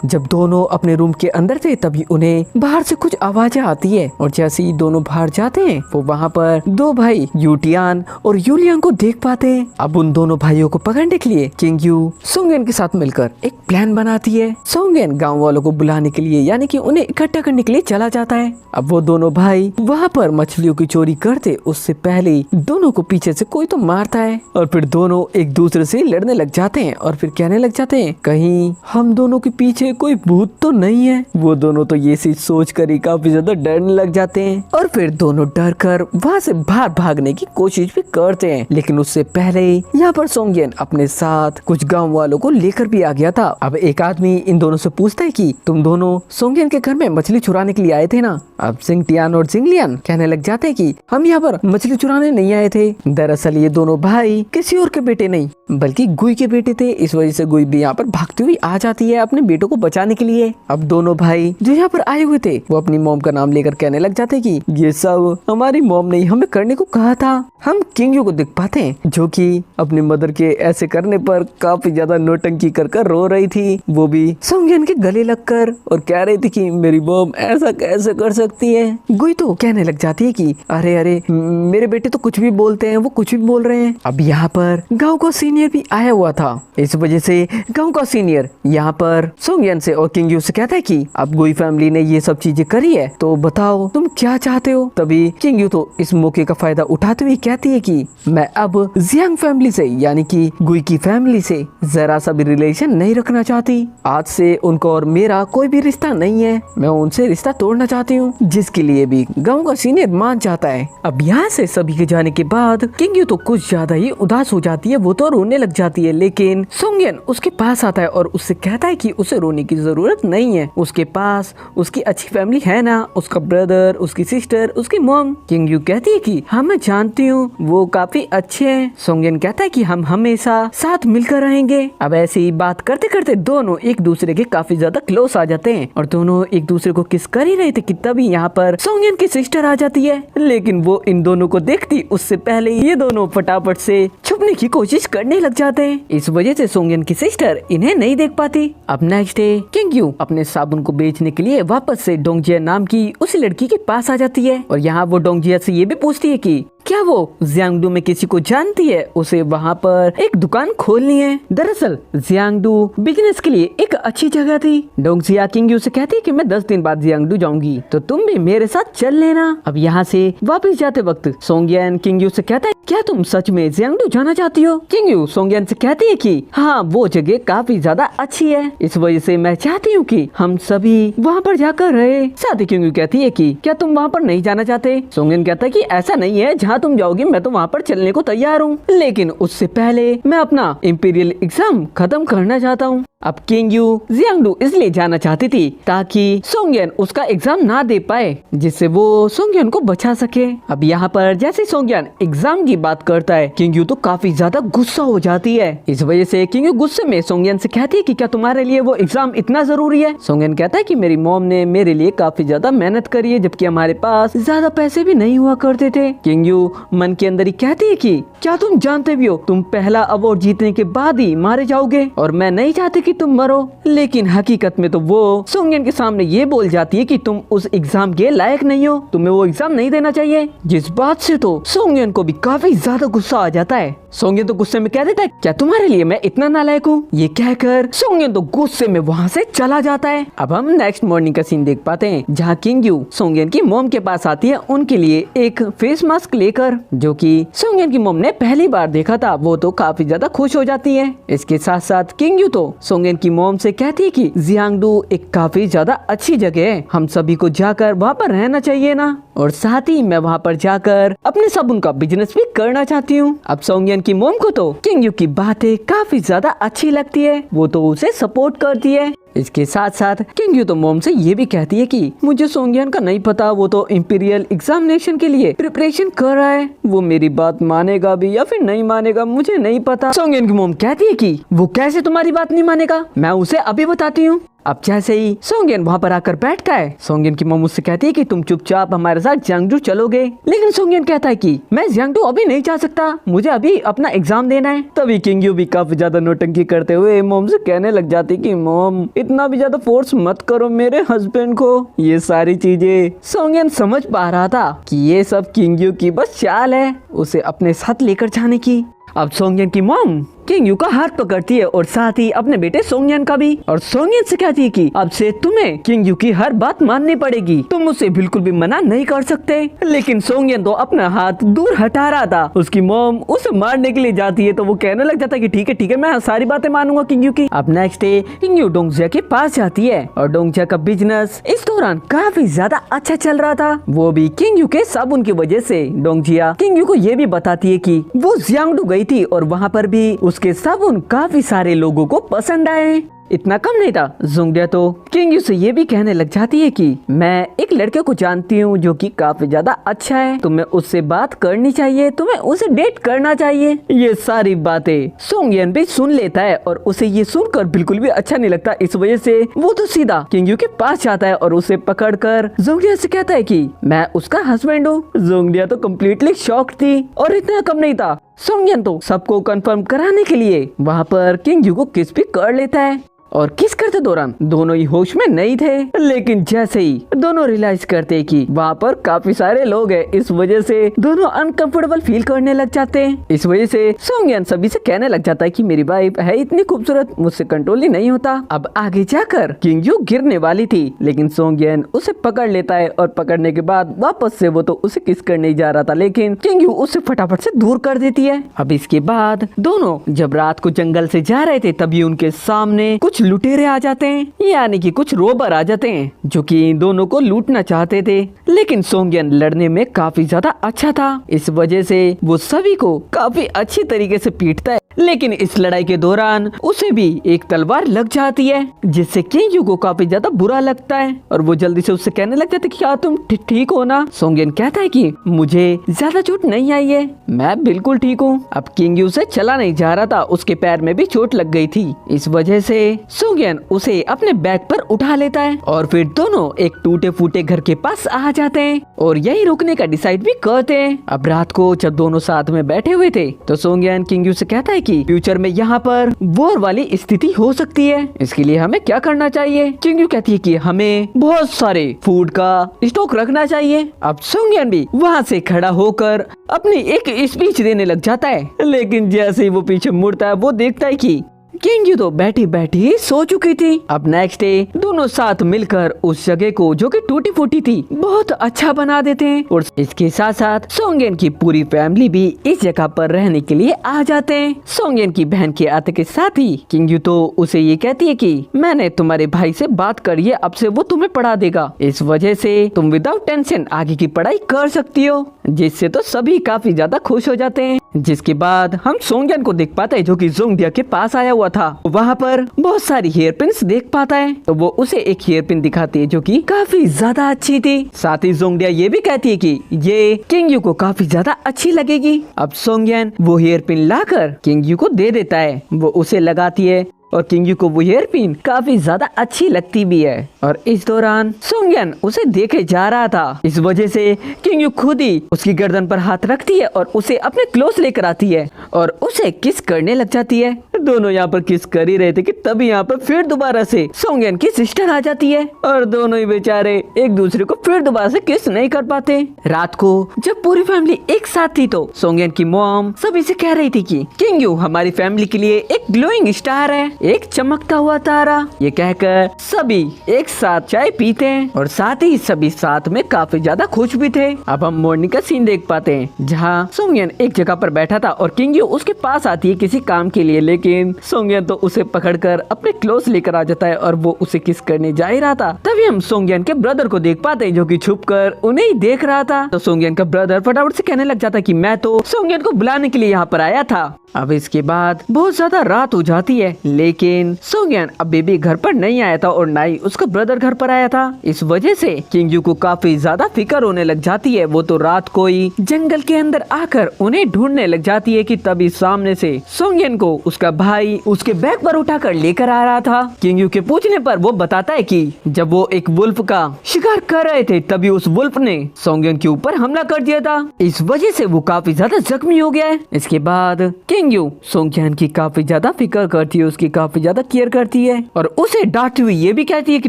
जब दोनों अपने रूम के अंदर थे तभी उन्हें बाहर से कुछ आवाजें आती है और जैसे ही दोनों बाहर जाते हैं वो वहाँ पर दो भाई यूटियान और यूलियांग को देख पाते हैं। अब उन दोनों भाइयों को पकड़ने के लिए किंग यू सोंगयन के साथ मिलकर एक प्लान बनाती है। सोंगयन गाँव वालों को बुलाने के लिए यानी कि उन्हें इकट्ठा करने के लिए चला जाता है। अब वो दोनों भाई वहाँ पर मछलियों की चोरी करते उससे पहले दोनों को पीछे से कोई तो मारता है और फिर दोनों एक दूसरे से लड़ने लग जाते हैं और फिर कहने लग जाते हैं कहीं हम दोनों के पीछे कोई भूत तो नहीं है। वो दोनों तो ये चीज सोच कर ही काफी ज्यादा डरने लग जाते हैं और फिर दोनों डर कर वहाँ से बाहर भागने की कोशिश भी करते हैं। लेकिन उससे पहले यहाँ पर सोंगयन अपने साथ कुछ गाँव वालों को लेकर भी आ गया था। अब एक आदमी इन दोनों से पूछता है कि तुम दोनों सोंगयन के घर में मछली चुराने के लिए आए थे ना? अब जिंगटियान और जिंगलियान कहने लग जाते हैं कि हम यहाँ पर मछली चुराने नहीं आए थे। दरअसल ये दोनों भाई किसी और के बेटे नहीं बल्कि गुई के बेटे थे। इस वजह से गुई भी यहाँ पर भागती हुई आ जाती है अपने बेटों को बचाने के लिए। अब दोनों भाई जो यहाँ पर आए हुए थे वो अपनी मॉम का नाम लेकर कहने लग जाते कि ये सब हमारी मॉम ने हमें करने को कहा था। हम किंग यू को देख पाते हैं जो कि अपनी मदर के ऐसे करने पर काफी ज्यादा नौटंकी कर रो रही थी, वो भी सोंगयन के गले लगकर, और कह रही थी कि मेरी मॉम ऐसा कैसे कर सकती है। गुई तो कहने लग जाती है कि अरे अरे मेरे बेटे तो कुछ भी बोलते हैं, वो कुछ भी बोल रहे हैं। अब यहाँ पर गाँव का सीनियर भी आया हुआ था। इस वजह से गाँव का सीनियर यहाँ पर सोंगयन से और किंग यू से कहता है कि अब गुई फैमिली ने ये सब चीजें करी है तो बताओ तुम क्या चाहते हो। तभी किंग यू तो इस मौके का फायदा उठाते हुए कहती है कि मैं अब जियांग फैमिली से यानी कि गुई की फैमिली से जरा सा भी रिलेशन नहीं रखना चाहती। आज से उनका और मेरा कोई भी रिश्ता नहीं है, मैं उनसे रिश्ता तोड़ना चाहती हूँ, जिसके लिए भी गाँव का सीनियर मान जाता है। अब यहाँ से सभी के जाने के बाद किंग यू तो कुछ ज्यादा ही उदास हो जाती है, वो तो रोने लग जाती है। लेकिन सोंगयन उसके पास आता है और उससे कहता है कि उसे रोने की जरूरत नहीं है, उसके पास उसकी अच्छी फैमिली है ना, उसका ब्रदर, उसकी सिस्टर, उसकी मॉम। किंग यू कहती है कि हाँ मैं जानती हूँ वो काफी अच्छे हैं। सोंगयन कहता है कि हम हमेशा साथ मिलकर रहेंगे। अब ऐसे ही बात करते करते दोनों एक दूसरे के काफी ज्यादा क्लोज आ जाते हैं और दोनों एक दूसरे को किस कर ही रहे थे कि तभी यहाँ पर सोंगयन की सिस्टर आ जाती है। लेकिन वो इन दोनों को देखती उससे पहले ये दोनों फटाफट से छुपने की कोशिश करने लग जाते हैं। इस वजह से सोंगयन की सिस्टर इन्हें नहीं देख पाती। अब नेक्स्ट डे किंग यू अपने साबुन को बेचने के लिए वापस से डोंगजिया नाम की उस लड़की के पास आ जाती है और यहाँ वो डोंगजिया से ये भी पूछती है कि क्या वो जियांगडू में किसी को जानती है, उसे वहाँ पर एक दुकान खोलनी है। दरअसल जियांगडू बिजनेस के लिए एक अच्छी जगह थी। डोंगजिया किंग यू से कहती है कि मैं 10 दिन बाद जियांगडू जाऊंगी तो तुम भी मेरे साथ चल लेना। अब यहाँ से वापस जाते वक्त सोंगयन किंग यू से कहता है क्या तुम सच में जियांगडू जाना चाहती हो? किंग यू सोंगयन से कहती है कि हाँ वो जगह काफी ज्यादा अच्छी है, इस वजह से मैं चाहती हूँ कि हम सभी वहाँ पर जाकर रहे। साथ ही किंग यू कहती है कि क्या तुम वहाँ पर नहीं जाना चाहते? सोंगयन कहता है कि ऐसा नहीं है, जहाँ तुम जाओगी मैं तो वहाँ पर चलने को तैयार हूँ, लेकिन उससे पहले मैं अपना इंपीरियल एग्जाम खत्म करना चाहता हूँ। अब किंग यू जियांगडू इसलिए जाना चाहती थी ताकि सोंगयन उसका एग्जाम ना दे पाए, जिससे वो सोंगयन को बचा सके। अब यहाँ पर जैसे सोंगयन एग्जाम की बात करता है किंग यू तो काफी ज्यादा गुस्सा हो जाती है। इस वजह से किंग यू गुस्से में सोंगयन से कहती है कि क्या तुम्हारे लिए वो एग्जाम इतना जरूरी है? सोंगयन कहता है कि मेरी मॉम ने मेरे लिए काफी ज्यादा मेहनत करी है, जबकि हमारे पास ज्यादा पैसे भी नहीं हुआ करते थे। किंग यू मन के अंदर ही कहती है कि क्या तुम जानते भी हो तुम पहला अवार्ड जीतने के बाद ही मारे जाओगे और मैं नहीं चाहती कि तुम मरो। लेकिन हकीकत में तो वो सोंगयन के सामने ये बोल जाती है कि तुम उस एग्जाम के लायक नहीं हो, तुम्हें वो एग्जाम नहीं देना चाहिए। जिस बात से तो सोंगयन को भी काफी ज्यादा गुस्सा आ जाता है। सोंगयन तो गुस्से में कह देता है क्या तुम्हारे लिए मैं इतना नालायक हूँ? ये कहकर सोंगयन तो गुस्से में वहाँ से चला जाता है। अब हम नेक्स्ट मॉर्निंग का सीन देख पाते हैं जहाँ किंग यू सोंगयन की मॉम के पास आती है उनके लिए एक फेस मास्क लेकर, जो कि सोंगयन की मॉम ने पहली बार देखा था। वो तो काफी ज्यादा खुश हो जाती है। इसके साथ साथ किंग यू तो सोंगयन सोंगयन की मॉम से कहती है कि जियांगडू एक काफी ज्यादा अच्छी जगह है, हम सभी को जाकर वहाँ पर रहना चाहिए ना, और साथ ही मैं वहाँ पर जाकर अपने साबुन का बिजनेस भी करना चाहती हूँ। अब सोंगयन की मॉम को तो किंग यू की बातें काफी ज्यादा अच्छी लगती है, वो तो उसे सपोर्ट करती है। इसके साथ साथ किंग यू तो मॉम से ये भी कहती है कि मुझे सोंगयन का नहीं पता, वो तो इंपीरियल एग्जामिनेशन के लिए प्रिपरेशन कर रहा है, वो मेरी बात मानेगा भी या फिर नहीं मानेगा मुझे नहीं पता। सोंगयन की मॉम कहती है कि वो कैसे तुम्हारी बात नहीं मानेगा, मैं उसे अभी बताती हूँ। अब जैसे ही सोंगयन वहाँ पर आकर बैठता है, सोंगयन की मॉम उससे कहती है कि तुम चुपचाप हमारे साथ जियांगडू चलोगे, लेकिन सोंगयन कहता है कि मैं जियांगडू अभी नहीं जा सकता, मुझे अभी अपना एग्जाम देना है। तभी किंग यू भी काफी ज्यादा नौटंकी करते हुए मॉम से कहने लग जाती कि मॉम इतना भी ज्यादा फोर्स मत करो मेरे हस्बैंड को। ये सारी चीजें सोंगयन समझ पा रहा था कि ये सब किंग यू की बस चाल है उसे अपने साथ लेकर जाने की। अब सोंगयन की मॉम किंग यू का हाथ पकड़ती है और साथ ही अपने बेटे सोंगयन का भी, और सोंगयन से कहती है कि अब से तुम्हें किंग यू की हर बात माननी पड़ेगी, तुम उसे बिल्कुल भी मना नहीं कर सकते। लेकिन सोंगयन तो अपना हाथ दूर हटा रहा था। उसकी मॉम उसे मारने के लिए जाती है तो वो कहने लग जाता है कि ठीक है मैं सारी बातें मानूंगा किंग यू की। अब नेक्स्ट डे किंग यू डोंगजिया के पास जाती है और डोंगजिया का बिजनेस इस दौरान काफी ज्यादा अच्छा चल रहा था, वो भी किंग यू के साबुन की वजह से। डोंगजिया किंग यू को ये भी बताती है कि वो जियांगडू गई थी और वहाँ पर भी उसके साबुन काफी सारे लोगों को पसंद आए। इतना कम नहीं था, जोंगडिया तो किंग यू से ये भी कहने लग जाती है कि मैं एक लड़के को जानती हूँ जो कि काफी ज्यादा अच्छा है, तुम्हें उससे बात करनी चाहिए, तुम्हें उसे डेट करना चाहिए। ये सारी बातें सोंगयन भी सुन लेता है और उसे ये सुनकर बिल्कुल भी अच्छा नहीं लगता। इस वजह से वो तो सीधा किंग यू के पास जाता है और उसे पकड़कर जोंगडिया से कहता है कि मैं उसका हस्बैंड हूँ। जोंगडिया तो कम्प्लीटली शॉक थी, और इतना कम नहीं था, सोंगयन तो सबको कंफर्म कराने के लिए वहाँ पर किंग यू को किस भी कर लेता है। और किस करते दौरान दोनों ही होश में नहीं थे, लेकिन जैसे ही दोनों रियलाइज करते कि वहाँ पर काफी सारे लोग हैं, इस वजह से दोनों अनकंफर्टेबल फील करने लग जाते हैं। इस वजह से सोंगयन सभी से कहने लग जाता है कि मेरी वाइफ है इतनी खूबसूरत, मुझसे कंट्रोल ही नहीं होता। अब आगे जाकर किंग यू गिरने वाली थी, लेकिन सोंगयन उसे पकड़ लेता है और पकड़ने के बाद वापस से वो तो उसे किस करने जा रहा था, लेकिन किंग यू उसे फटाफट से दूर कर देती है। अब इसके बाद दोनों जब रात को जंगल से जा रहे थे, तभी उनके सामने कुछ लुटेरे आ जाते हैं, यानी कि कुछ रोबर आ जाते हैं जो कि इन दोनों को लूटना चाहते थे। लेकिन सोंगयन लड़ने में काफी ज्यादा अच्छा था, इस वजह से वो सभी को काफी अच्छी तरीके से पीटता है। लेकिन इस लड़ाई के दौरान उसे भी एक तलवार लग जाती है, जिससे किंग यू को काफी ज्यादा बुरा लगता है और वो जल्दी से उससे कहने लग जाता है कि क्या तुम ठीक हो ना। सोंगयन कहता है कि मुझे ज्यादा चोट नहीं आई है, मैं बिल्कुल ठीक हूँ। अब किंग यू से चला नहीं जा रहा था, उसके पैर में भी चोट लग गई थी, इस वजह से सोंगयन उसे अपने बैग पर उठा लेता है और फिर दोनों एक टूटे फूटे घर के पास आ जाते हैं और यही रुकने का डिसाइड भी करते हैं। अब रात को जब दोनों साथ में बैठे हुए थे तो सोंगयन किंग यू से कहता है कि फ्यूचर में यहाँ पर वॉर वाली स्थिति हो सकती है, इसके लिए हमें क्या करना चाहिए। किंग यू कहती है कि हमें बहुत सारे फूड का स्टॉक रखना चाहिए। अब सोंगयन भी वहाँ से खड़ा होकर अपनी एक स्पीच देने लग जाता है, लेकिन जैसे ही वो पीछे मुड़ता है वो देखता है कि किंग यू तो बैठी बैठी सो चुकी थी। अब नेक्स्ट डे दोनों साथ मिलकर उस जगह को जो कि टूटी फूटी थी बहुत अच्छा बना देते हैं और इसके साथ साथ सोंगयन की पूरी फैमिली भी इस जगह पर रहने के लिए आ जाते हैं। सोंगयन की बहन के आते के साथ ही किंग यू तो उसे ये कहती है कि मैंने तुम्हारे भाई से बात करी है, अब से वो तुम्हें पढ़ा देगा, इस वजह से तुम विदाउट टेंशन आगे की पढ़ाई कर सकती हो, जिससे तो सभी काफी ज्यादा खुश हो जाते हैं। जिसके बाद हम सोंगयन को देख पाते हैं जो कि जोंगडिया के पास आया हुआ था, वहाँ पर बहुत सारी हेयर पिन्स देख पाता है तो वो उसे एक हेयर पिन दिखाती है जो कि काफी ज्यादा अच्छी थी। साथ ही जोंगडिया ये भी कहती है कि ये किंग यू को काफी ज्यादा अच्छी लगेगी। अब सोंगयन वो हेयर पिन लाकर किंग यू को दे देता है, वो उसे लगाती है और किंग यू को वो हेयर पिन काफी ज्यादा अच्छी लगती भी है। और इस दौरान सोंगयन उसे देखे जा रहा था, इस वजह से किंग यू खुद ही उसकी गर्दन पर हाथ रखती है और उसे अपने क्लोज लेकर आती है और उसे किस करने लग जाती है। दोनों यहाँ पर किस कर ही रहे थे कि तभी यहाँ पर फिर दोबारा से सोंगयन की सिस्टर आ जाती है और दोनों ही बेचारे एक दूसरे को फिर दोबारा से किस नहीं कर पाते। रात को जब पूरी फैमिली एक साथ थी तो सोंगयन की मॉम सभी से कह रही थी कि किंग यू हमारी फैमिली के लिए एक ग्लोइंग स्टार है, एक चमकता हुआ तारा। ये कहकर सभी एक साथ चाय पीते हैं और साथ ही सभी साथ में काफी ज्यादा खुश भी थे। अब हम मॉर्निंग का सीन देख पाते हैं जहाँ सोंगयन एक जगह पर बैठा था और किंगयू उसके पास आती है किसी काम के लिए, लेकिन सोंगयन तो उसे पकड़कर अपने क्लोज लेकर आ जाता है और वो उसे किस करने जा ही रहा था। तभी हम सोंगयन के ब्रदर को देख पाते हैं जो कि छुपकर उन्हें ही देख रहा था। तो सोंगयन का ब्रदर फटाफट से कहने लग जाता है कि मैं तो सोंगयन को बुलाने के लिए यहाँ पर आया था। अब इसके बाद बहुत ज्यादा रात हो जाती है, लेकिन सोंगयन अभी भी घर पर नहीं आया था और ना ही उसका ब्रदर घर पर आया था। इस वजह से किंगयू को काफी ज्यादा फिक्र होने लग जाती है। वो तो रात को ही जंगल के अंदर आकर उन्हें ढूंढने लग जाती है कि तभी सामने से सोंगयन को उसका भाई उसके बैग पर उठाकर लेकर आ रहा था। किंगयू के पूछने पर वो बताता है कि जब वो एक वुल्फ का शिकार कर रहे थे तभी उस वुल्फ ने सोंगयन के ऊपर हमला कर दिया था। इस वजह से वो काफी ज्यादा जख्मी हो गया है। इसके बाद किंगयू सोंगयन की काफी ज्यादा फिक्र करती है, उसकी काफी ज्यादा केयर करती है और उसे डांटती हुई ये भी कहती है कि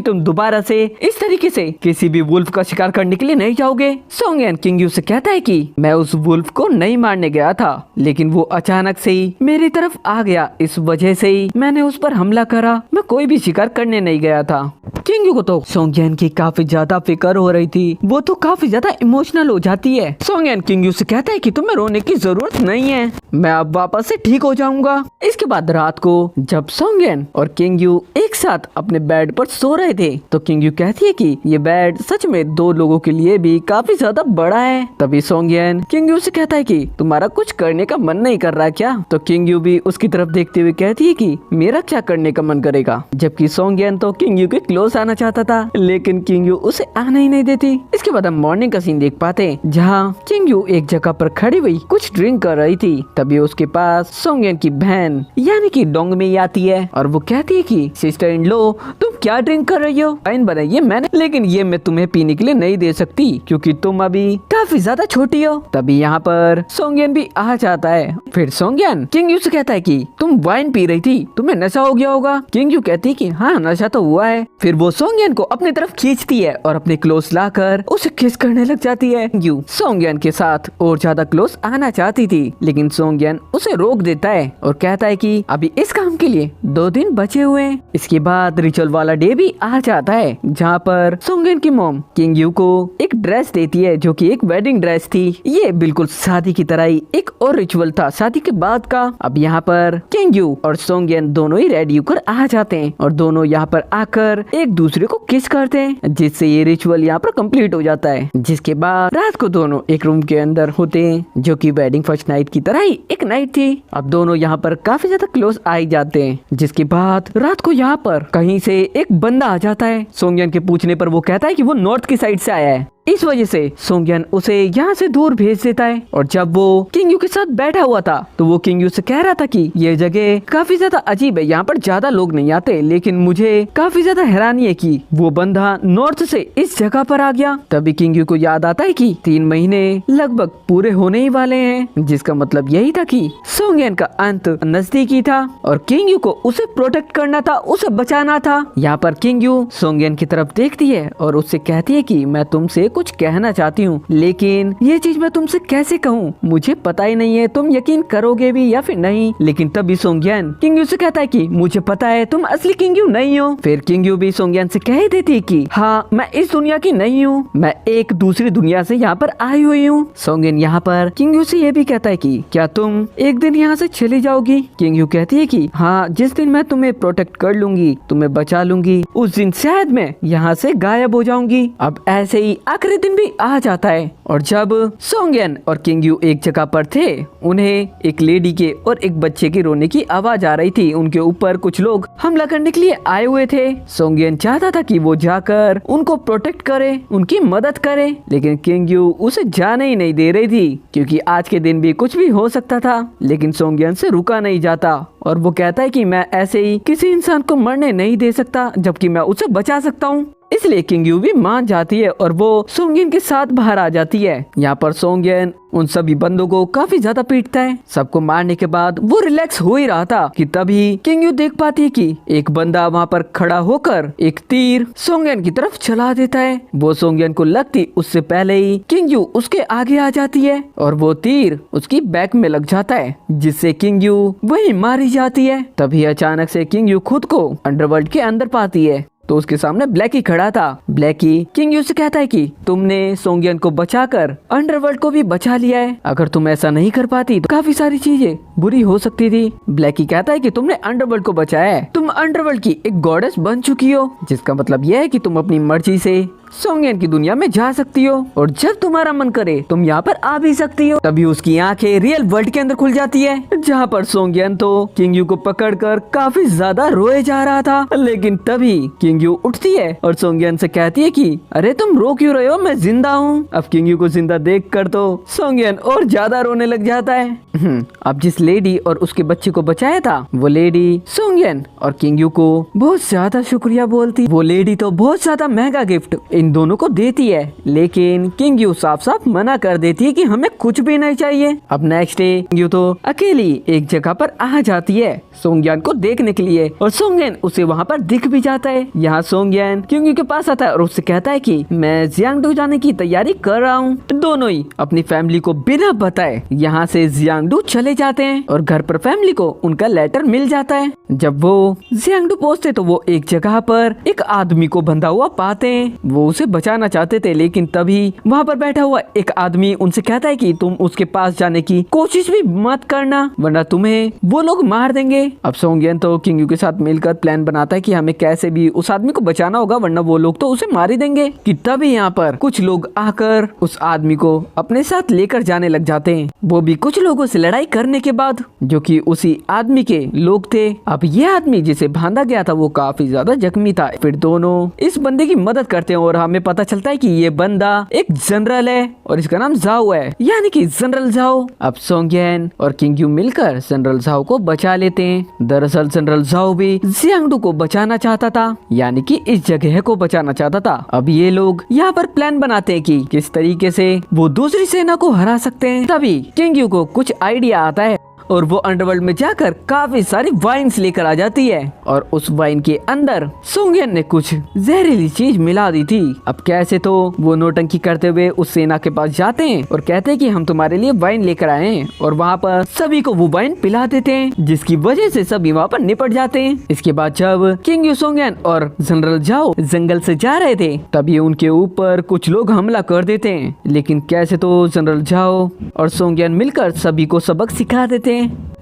तुम दोबारा से इस तरीके से किसी भी वुल्फ का शिकार करने के लिए नहीं जाओगे। सोंगयन किंगयू से कहता है कि मैं उस वुल्फ को नहीं मारने गया था, लेकिन वो अचानक से ही मेरी तरफ आ गया, इस वजह से ही मैंने उस पर हमला करा। मैं कोई भी शिकार करने नहीं गया था। किंगयू को तो सोंगयन की काफी ज्यादा फिक्र हो रही थी, वो तो काफी ज्यादा इमोशनल हो जाती है। सोंगयन किंगयू से कहता है कि तुम्हें रोने की जरूरत नहीं है, मैं अब वापस से ठीक हो जाऊंगा। इसके बाद रात को जब सोंगयन और किंगयू एक साथ अपने बेड पर सो रहे थे तो किंगयू कहती है कि ये बेड सच में दो लोगों के लिए भी काफी ज्यादा बड़ा है। तभी सोंगयन किंगयू से कहता है कि तुम्हारा कुछ करने का मन नहीं कर रहा क्या? तो किंगयू भी उसकी तरफ देखते हुए कहती है कि मेरा क्या करने का मन करेगा, जबकि सोंगयन तो किंगयू के क्लोज आना चाहता था, लेकिन किंगयू उसे आने ही नहीं देती। इसके बाद हम मॉर्निंग का सीन देख पाते हैं जहाँ किंगयू एक जगह पर खड़ी हुई कुछ ड्रिंक कर रही थी। तभी उसके पास सोंगयन की बहन यानी कि डोंगमी आती है और वो कहती है कि सिस्टर इन लो तुम क्या ड्रिंक कर रही हो? वाइन बनाई है मैंने, लेकिन ये मैं तुम्हें पीने के लिए नहीं दे सकती क्योंकि तुम अभी काफी ज्यादा छोटी हो। तभी यहाँ पर सोंगयन भी आ जाता है। फिर सोंगयन किंगयू से कहता है कि तुम वाइन पी रही थी, तुम्हें नशा हो गया होगा। किंगयू कहती है कि हाँ नशा तो हुआ है। फिर वो सोंगयन को अपनी तरफ खींचती है और अपने क्लोज लाकर उसे किस करने लग जाती है। किंगयू सोंगयन के साथ और ज्यादा क्लोज आना चाहती थी, लेकिन सोंगयन उसे रोक देता है और कहता है कि अभी इस काम के लिए 2 दिन बचे हुए हैं। इसके बाद रिचुअल वाला डे भी आ जाता है जहाँ पर सोंगयन की मॉम किंगयू को एक ड्रेस देती है जो कि एक वेडिंग ड्रेस थी। ये बिल्कुल शादी की तरह ही एक और रिचुअल था शादी के बाद का। अब यहाँ पर किंगयू और सोंगयन दोनों ही रेडी होकर आ जाते हैं और दोनों यहाँ पर आकर एक दूसरे को किस करते हैं, जिससे ये रिचुअल यहाँ पर कंप्लीट हो जाता है। जिसके बाद रात को दोनों एक रूम के अंदर होते हैं जो कि वेडिंग फर्स्ट नाइट की तरह ही एक नाइट थी। अब दोनों यहाँ पर काफी ज्यादा क्लोज आ जाते हैं। जिसके बाद रात को यहाँ पर कहीं से एक बंदा आ जाता है। सोंगयन के पूछने पर वो कहता है कि वो नॉर्थ की साइड से आया है। इस वजह से सोंगयन उसे यहाँ से दूर भेज देता है और जब वो किंगयू के साथ बैठा हुआ था तो वो किंगयू से कह रहा था कि ये जगह काफी ज्यादा अजीब है, यहाँ पर ज्यादा लोग नहीं आते, लेकिन मुझे काफी ज्यादा हैरानी है कि वो बंदा नॉर्थ से इस जगह पर आ गया। तभी किंगयू को याद आता है कि 3 महीने लगभग पूरे होने ही वाले हैं, जिसका मतलब यही था कि सोंगयन का अंत नजदीकी था और किंगयू को उसे प्रोटेक्ट करना था, उसे बचाना था। यहाँ पर किंगयू सोंगयन की तरफ देखती है और उससे कहती है कि मैं तुमसे कुछ कहना चाहती हूँ, लेकिन ये चीज मैं तुमसे कैसे कहूँ मुझे पता ही नहीं है तुम यकीन करोगे भी या फिर नहीं। लेकिन तभी सोंगयन किंगयू से कहता है कि मुझे पता है तुम असली किंगयू नहीं हो। फिर किंगयू भी सोंगयन से कह देती है कि हाँ मैं इस दुनिया की नहीं हूँ, मैं एक दूसरी दुनिया से यहाँ पर आई हुई हूँ। सोंगयन यहाँ पर किंगयू से ये भी कहता है कि क्या तुम एक दिन यहाँ से चली जाओगी? किंगयू कहती है कि हाँ जिस दिन मैं तुम्हें प्रोटेक्ट कर लूंगी, तुम्हें बचा लूंगी, उस दिन शायद मैं यहाँ से गायब हो जाऊंगी। अब ऐसे ही आखिरी दिन भी आ जाता है और जब सोंगयन और किंगयू एक जगह पर थे, उन्हें एक लेडी के और एक बच्चे के रोने की आवाज आ रही थी। उनके ऊपर कुछ लोग हमला करने के लिए आए हुए थे। सोंगयन चाहता था कि वो जाकर उनको प्रोटेक्ट करे, उनकी मदद करे, लेकिन किंगयू उसे जाने ही नहीं दे रही थी क्योंकि आज के दिन भी कुछ भी हो सकता था। लेकिन सोंगयन से रुका नहीं जाता और वो कहता है कि मैं ऐसे ही किसी इंसान को मरने नहीं दे सकता, जबकि मैं उसे बचा सकता हूँ। इसलिए किंग यू भी मान जाती है और वो सोंगयन के साथ बाहर आ जाती है। यहाँ पर सोंगयन उन सभी बंदों को काफी ज्यादा पीटता है। सबको मारने के बाद वो रिलैक्स हो ही रहा था कि तभी किंग यू देख पाती है कि एक बंदा वहाँ पर खड़ा होकर एक तीर सोंगयन की तरफ चला देता है। वो सोंगयन को लगती उससे पहले ही किंग यू उसके आगे आ जाती है और वो तीर उसकी बैक में लग जाता है, जिससे किंग यू वही मारी जाती है। तभी अचानक से किंग यू खुद को अंडरवर्ल्ड के अंदर पाती है तो उसके सामने ब्लैकी खड़ा था। ब्लैकी किंग यू से कहता है कि तुमने सोंगयन को बचाकर अंडरवर्ल्ड को भी बचा लिया है। अगर तुम ऐसा नहीं कर पाती तो काफी सारी चीजें बुरी हो सकती थी। ब्लैकी कहता है कि तुमने अंडरवर्ल्ड को बचाया है, तुम अंडरवर्ल्ड की एक गॉडेस बन चुकी हो, जिसका मतलब यह है कि तुम अपनी मर्जी से सोंगयन की दुनिया में जा सकती हो और जब तुम्हारा मन करे तुम यहाँ पर आ भी सकती हो। तभी उसकी आंखें रियल वर्ल्ड के अंदर खुल जाती है, जहाँ पर सोंगयन तो किंग यू को पकड़कर काफी ज्यादा रोए जा रहा था। लेकिन तभी किंग यू उठती है और सोंगयन से कहती है कि अरे तुम रो क्यों रहे हो, मैं जिंदा हूँ। अब किंग यू को जिंदा देखकर तो सोंगयन और ज्यादा रोने लग जाता है। अब जिस लेडी और उसके बच्चे को बचाया था वो लेडी सोंगयन और किंग यू को बहुत ज्यादा शुक्रिया बोलती। वो लेडी तो बहुत ज्यादा महंगा गिफ्ट इन दोनों को देती है, लेकिन किंग यू साफ साफ मना कर देती है कि हमें कुछ भी नहीं चाहिए। अब नेक्स्ट डे किंग यू तो अकेली एक जगह पर आ जाती है सोंगयन को देखने के लिए और सोंगयन उसे वहाँ पर दिख भी जाता है। यहाँ सोंगयन किंग यू के पास आता है और उससे कहता है कि मैं जियांगडू जाने की तैयारी कर रहा हूँ। दोनों ही अपनी फैमिली को बिना बताए यहाँ से जियांगडू चले जाते हैं और घर पर फैमिली को उनका लेटर मिल जाता है। जब वो जियांगडू पहुँचते तो वो एक जगह पर एक आदमी को बंधा हुआ पाते हैं। वो उसे बचाना चाहते थे, लेकिन तभी वहाँ पर बैठा हुआ एक आदमी उनसे कहता है कि तुम उसके पास जाने की कोशिश भी मत करना वरना तुम्हें वो लोग मार देंगे। अब सोंगयन तो किंग यू के साथ मिलकर प्लान बनाता है कि हमें कैसे भी उस आदमी को बचाना होगा वरना वो लोग तो उसे मार ही देंगे। कि तभी यहाँ पर कुछ लोग आकर उस आदमी को अपने साथ लेकर जाने लग जाते हैं, वो भी कुछ लोगों से लड़ाई करने के बाद, जो कि उसी आदमी के लोग थे। अब ये आदमी जिसे बांधा गया था वो काफी ज्यादा जख्मी था। फिर दोनों इस बंदे की मदद करते हैं और हमें पता चलता है कि ये बंदा एक जनरल है और इसका नाम जाओ है, यानी कि जनरल जाओ। अब सोंगयन और किंग यू मिलकर जनरल जाओ को बचा लेते हैं। दरअसल जनरल जाओ भी जियांगडू को बचाना चाहता था, यानी कि इस जगह को बचाना चाहता था। अब ये लोग यहाँ पर प्लान बनाते हैं कि किस तरीके से वो दूसरी सेना को हरा सकते हैं। तभी किंग यू को कुछ आइडिया आता है और वो अंडरवर्ल्ड में जाकर काफी सारी वाइन्स लेकर आ जाती है और उस वाइन के अंदर सोंगयन ने कुछ जहरीली चीज मिला दी थी। अब कैसे तो वो नौटंकी करते हुए उस सेना के पास जाते हैं और कहते हैं कि हम तुम्हारे लिए वाइन लेकर आए हैं और वहाँ पर सभी को वो वाइन पिला देते हैं, जिसकी वजह से सभी वहाँ पर निपट जाते हैं। इसके बाद जब किंग यू सोंगयन और जनरल जाओ जंगल से जा रहे थे तभी उनके ऊपर कुछ लोग हमला कर देते हैं, लेकिन कैसे तो जनरल जाओ और सोंगयन मिलकर सभी को सबक सिखा देते हैं।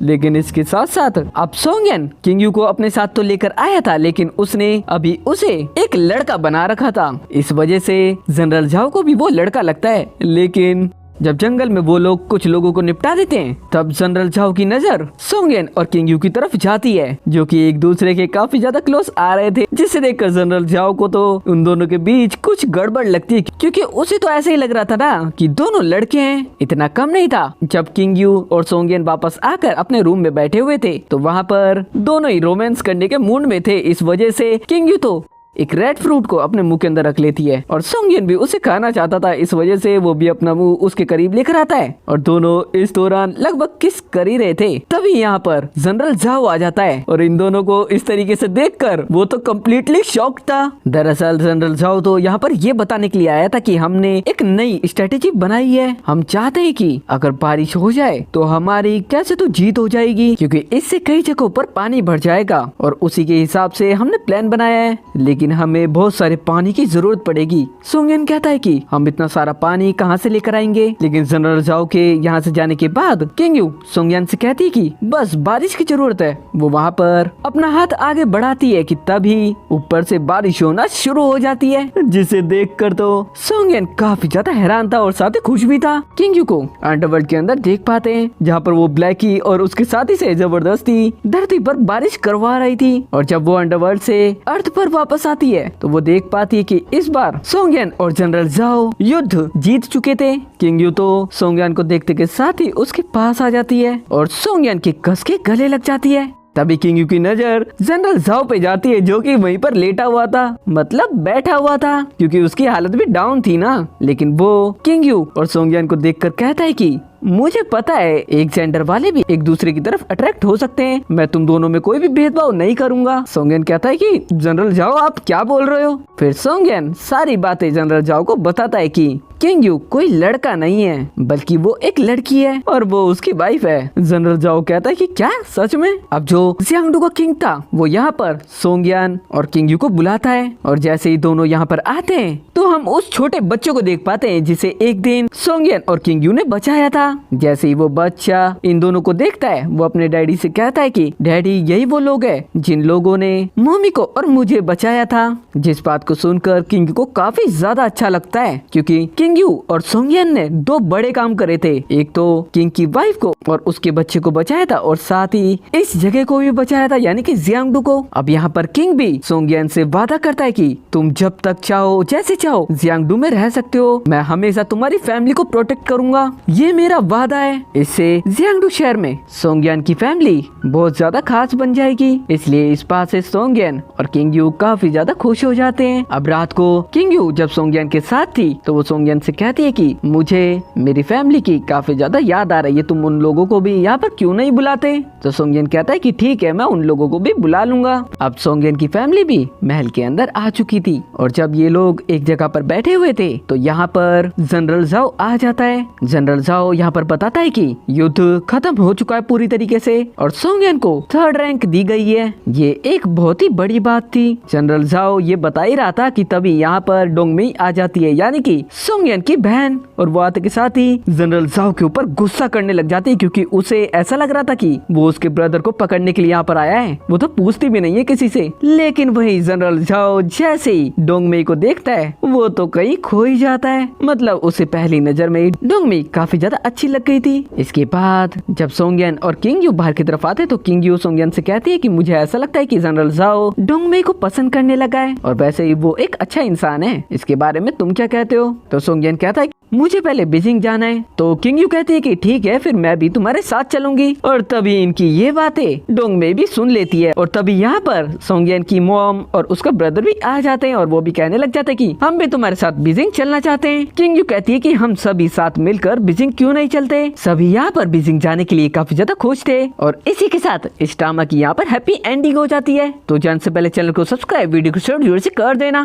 लेकिन इसके साथ साथ अब सोंगयन किंग यू को अपने साथ तो लेकर आया था, लेकिन उसने अभी उसे एक लड़का बना रखा था। इस वजह से जनरल जाओ को भी वो लड़का लगता है। लेकिन जब जंगल में वो लोग कुछ लोगों को निपटा देते हैं तब जनरल जाओ की नजर सोंगयन और किंग यू की तरफ जाती है, जो कि एक दूसरे के काफी ज्यादा क्लोज आ रहे थे, जिसे देखकर जनरल जाओ को तो उन दोनों के बीच कुछ गड़बड़ लगती है, क्योंकि उसे तो ऐसे ही लग रहा था ना कि दोनों लड़के हैं। इतना कम नहीं था, जब किंग यू और सोंगयन वापस आकर अपने रूम में बैठे हुए थे तो वहाँ पर दोनों ही रोमांस करने के मूड में थे। इस वजह से किंग यू तो एक रेड फ्रूट को अपने मुंह के अंदर रख लेती है और सोंगयन भी उसे खाना चाहता था, इस वजह से वो भी अपना मुंह उसके करीब लेकर आता है और दोनों इस दौरान लगभग किस कर ही रहे थे। तभी यहाँ पर जनरल जाओ आ जाता है और इन दोनों को इस तरीके से देखकर वो तो कम्प्लीटली शॉक्ड था। दरअसल जनरल जाओ तो यहाँ पर ये बताने के लिए आया था कि हमने एक नई स्ट्रेटेजी बनाई है। हम चाहते हैं कि अगर बारिश हो जाए तो हमारी कैसे तो जीत हो जाएगी, क्योंकि इससे कई जगहों पर पानी भर जाएगा और उसी के हिसाब से हमने प्लान बनाया है, लेकिन हमें बहुत सारे पानी की जरूरत पड़ेगी। सोंगयन कहता है कि हम इतना सारा पानी कहां से लेकर आएंगे, लेकिन जनरल जाओ के यहाँ से जाने के बाद किंग यू सोंगयन से कहती है कि बस बारिश की जरूरत है। वो वहाँ पर अपना हाथ आगे बढ़ाती है कि तभी ऊपर से बारिश होना शुरू हो जाती है, जिसे देखकर तो सोंगयन काफी ज्यादा हैरान था और साथ ही खुश भी था। किंग यू को अंडरवर्ल्ड के अंदर देख पाते हैं, जहाँ पर वो ब्लैकी और उसके साथी से जबरदस्ती धरती पर बारिश करवा रही थी, और जब वो अंडरवर्ल्ड से अर्थ पर वापस आती है तो वो देख पाती है कि इस बार सोंगयन और जनरल जाओ युद्ध जीत चुके थे। किंग यू तो सोंगयन को देखते के साथ ही उसके पास आ जाती है और सोंगयन के कस के गले लग जाती है। तभी किंग की नजर जनरल जाओ पे जाती है, जो कि वहीं पर लेटा हुआ था, मतलब बैठा हुआ था, क्योंकि उसकी हालत भी डाउन थी ना। लेकिन वो किंग यू और सोंगयान को देखकर कहता है कि मुझे पता है एक जेंडर वाले भी एक दूसरे की तरफ अट्रैक्ट हो सकते हैं, मैं तुम दोनों में कोई भी भेदभाव नहीं करूंगा। सोंगयान कहता है कि जनरल जाओ आप क्या बोल रहे हो। फिर सोंगयान सारी बातें जनरल जाओ को बताता है कि किंग यू कोई लड़का नहीं है, बल्कि वो एक लड़की है और वो उसकी वाइफ है। जनरल जाओ कहता है कि क्या सच में। अब जो जियांगडू का किंग था वो यहाँ पर सोंगयान और किंग यू को बुलाता है, और जैसे ही दोनों यहाँ पर आते हैं तो हम उस छोटे बच्चे को देख पाते हैं जिसे एक दिन सोंगयान और किंग यू ने बचाया था। जैसे ही वो बच्चा इन दोनों को देखता है वो अपने डैडी से कहता है कि डैडी यही वो लोग हैं जिन लोगों ने मम्मी को और मुझे बचाया था। जिस बात को सुनकर किंग को काफी ज्यादा अच्छा लगता है, क्योंकि किंग यू और सोंगयान ने दो बड़े काम करे थे, एक तो किंग की वाइफ को और उसके बच्चे को बचाया था और साथ ही इस जगह को भी बचाया था, यानी कि जियांगडू को। अब यहाँ पर किंग भी सोंगयान से वादा करता है कि तुम जब तक चाहो जैसे चाहो जियांगडू में रह सकते हो, मैं हमेशा तुम्हारी फैमिली को प्रोटेक्ट करूंगा, ये मेरा वादा है। इससे जियांगडू शहर में सोंगयान की फैमिली बहुत ज्यादा खास बन जाएगी। इसलिए इस बात से सोंगयान और किंग यू काफी ज्यादा खुश हो जाते हैं। अब रात को किंग यू जब सोंगयान के साथ थी तो वो सोंगयान से कहती है कि मुझे मेरी फैमिली की काफी ज्यादा याद आ रही है, तुम उन लोगों को भी यहाँ पर क्यों नहीं बुलाते। तो सोंगयान कहता है कि ठीक है, मैं उन लोगों को भी बुला लूंगा। अब सोंगयान की फैमिली भी महल के अंदर आ चुकी थी, और जब ये लोग एक जगह पर बैठे हुए थे तो यहाँ पर जनरल जाओ आ जाता है। जनरल जाओ यहाँ पर बताता है कि युद्ध खत्म हो चुका है पूरी तरीके से और सोंगयान को 3rd रैंक दी गई है। ये एक बहुत ही बड़ी बात थी। जनरल जाओ ये बता ही रहा था कि तभी यहाँ पर डोंगमेई आ जाती है, यानी कि सोंगयान की बहन, और वो आते के साथ ही जनरल जाओ के ऊपर गुस्सा करने लग जाती है, क्योंकि उसे ऐसा लग रहा था कि वो उसके ब्रदर को पकड़ने के लिए यहाँ पर आया है, वो तो पूछती भी नहीं है किसी से। लेकिन वही जनरल जाओ जैसे ही डोंगमेई को देखता है वो तो कहीं खो ही जाता है, मतलब उसे पहली नजर में डोंगमेई काफी ज्यादा अच्छी लग गई थी। इसके बाद जब सोंगयान और किंग यू बाहर की तरफ आते तो किंग यू सोंगयान से कहती है कि मुझे ऐसा लगता है कि जनरल जाओ डोंगमेई को पसंद करने लगा है, और वैसे ही वो एक अच्छा इंसान है, इसके बारे में तुम क्या कहते हो। तो सोंगयान कहता है मुझे पहले बीजिंग जाना है। तो किंग यू कहती है कि ठीक है, फिर मैं भी तुम्हारे साथ चलूंगी। और तभी इनकी ये बातें डोंगमेई भी सुन लेती है, और तभी यहाँ पर सोंगयान की मॉम और उसका ब्रदर भी आ जाते हैं, और वो भी कहने लग जाते हैं कि हम भी तुम्हारे साथ बीजिंग चलना चाहते हैं। किंग यू कहती है कि हम सभी साथ मिलकर बीजिंग क्यों नहीं चलते। सभी यहाँ पर बीजिंग जाने के लिए काफी ज्यादा खुश थे, और इसी के साथ इस ड्रामा की यहाँ पर हैप्पी एंडिंग हो जाती है। तो जाने से पहले चैनल को सब्सक्राइब, वीडियो को शेयर जरूर से कर देना।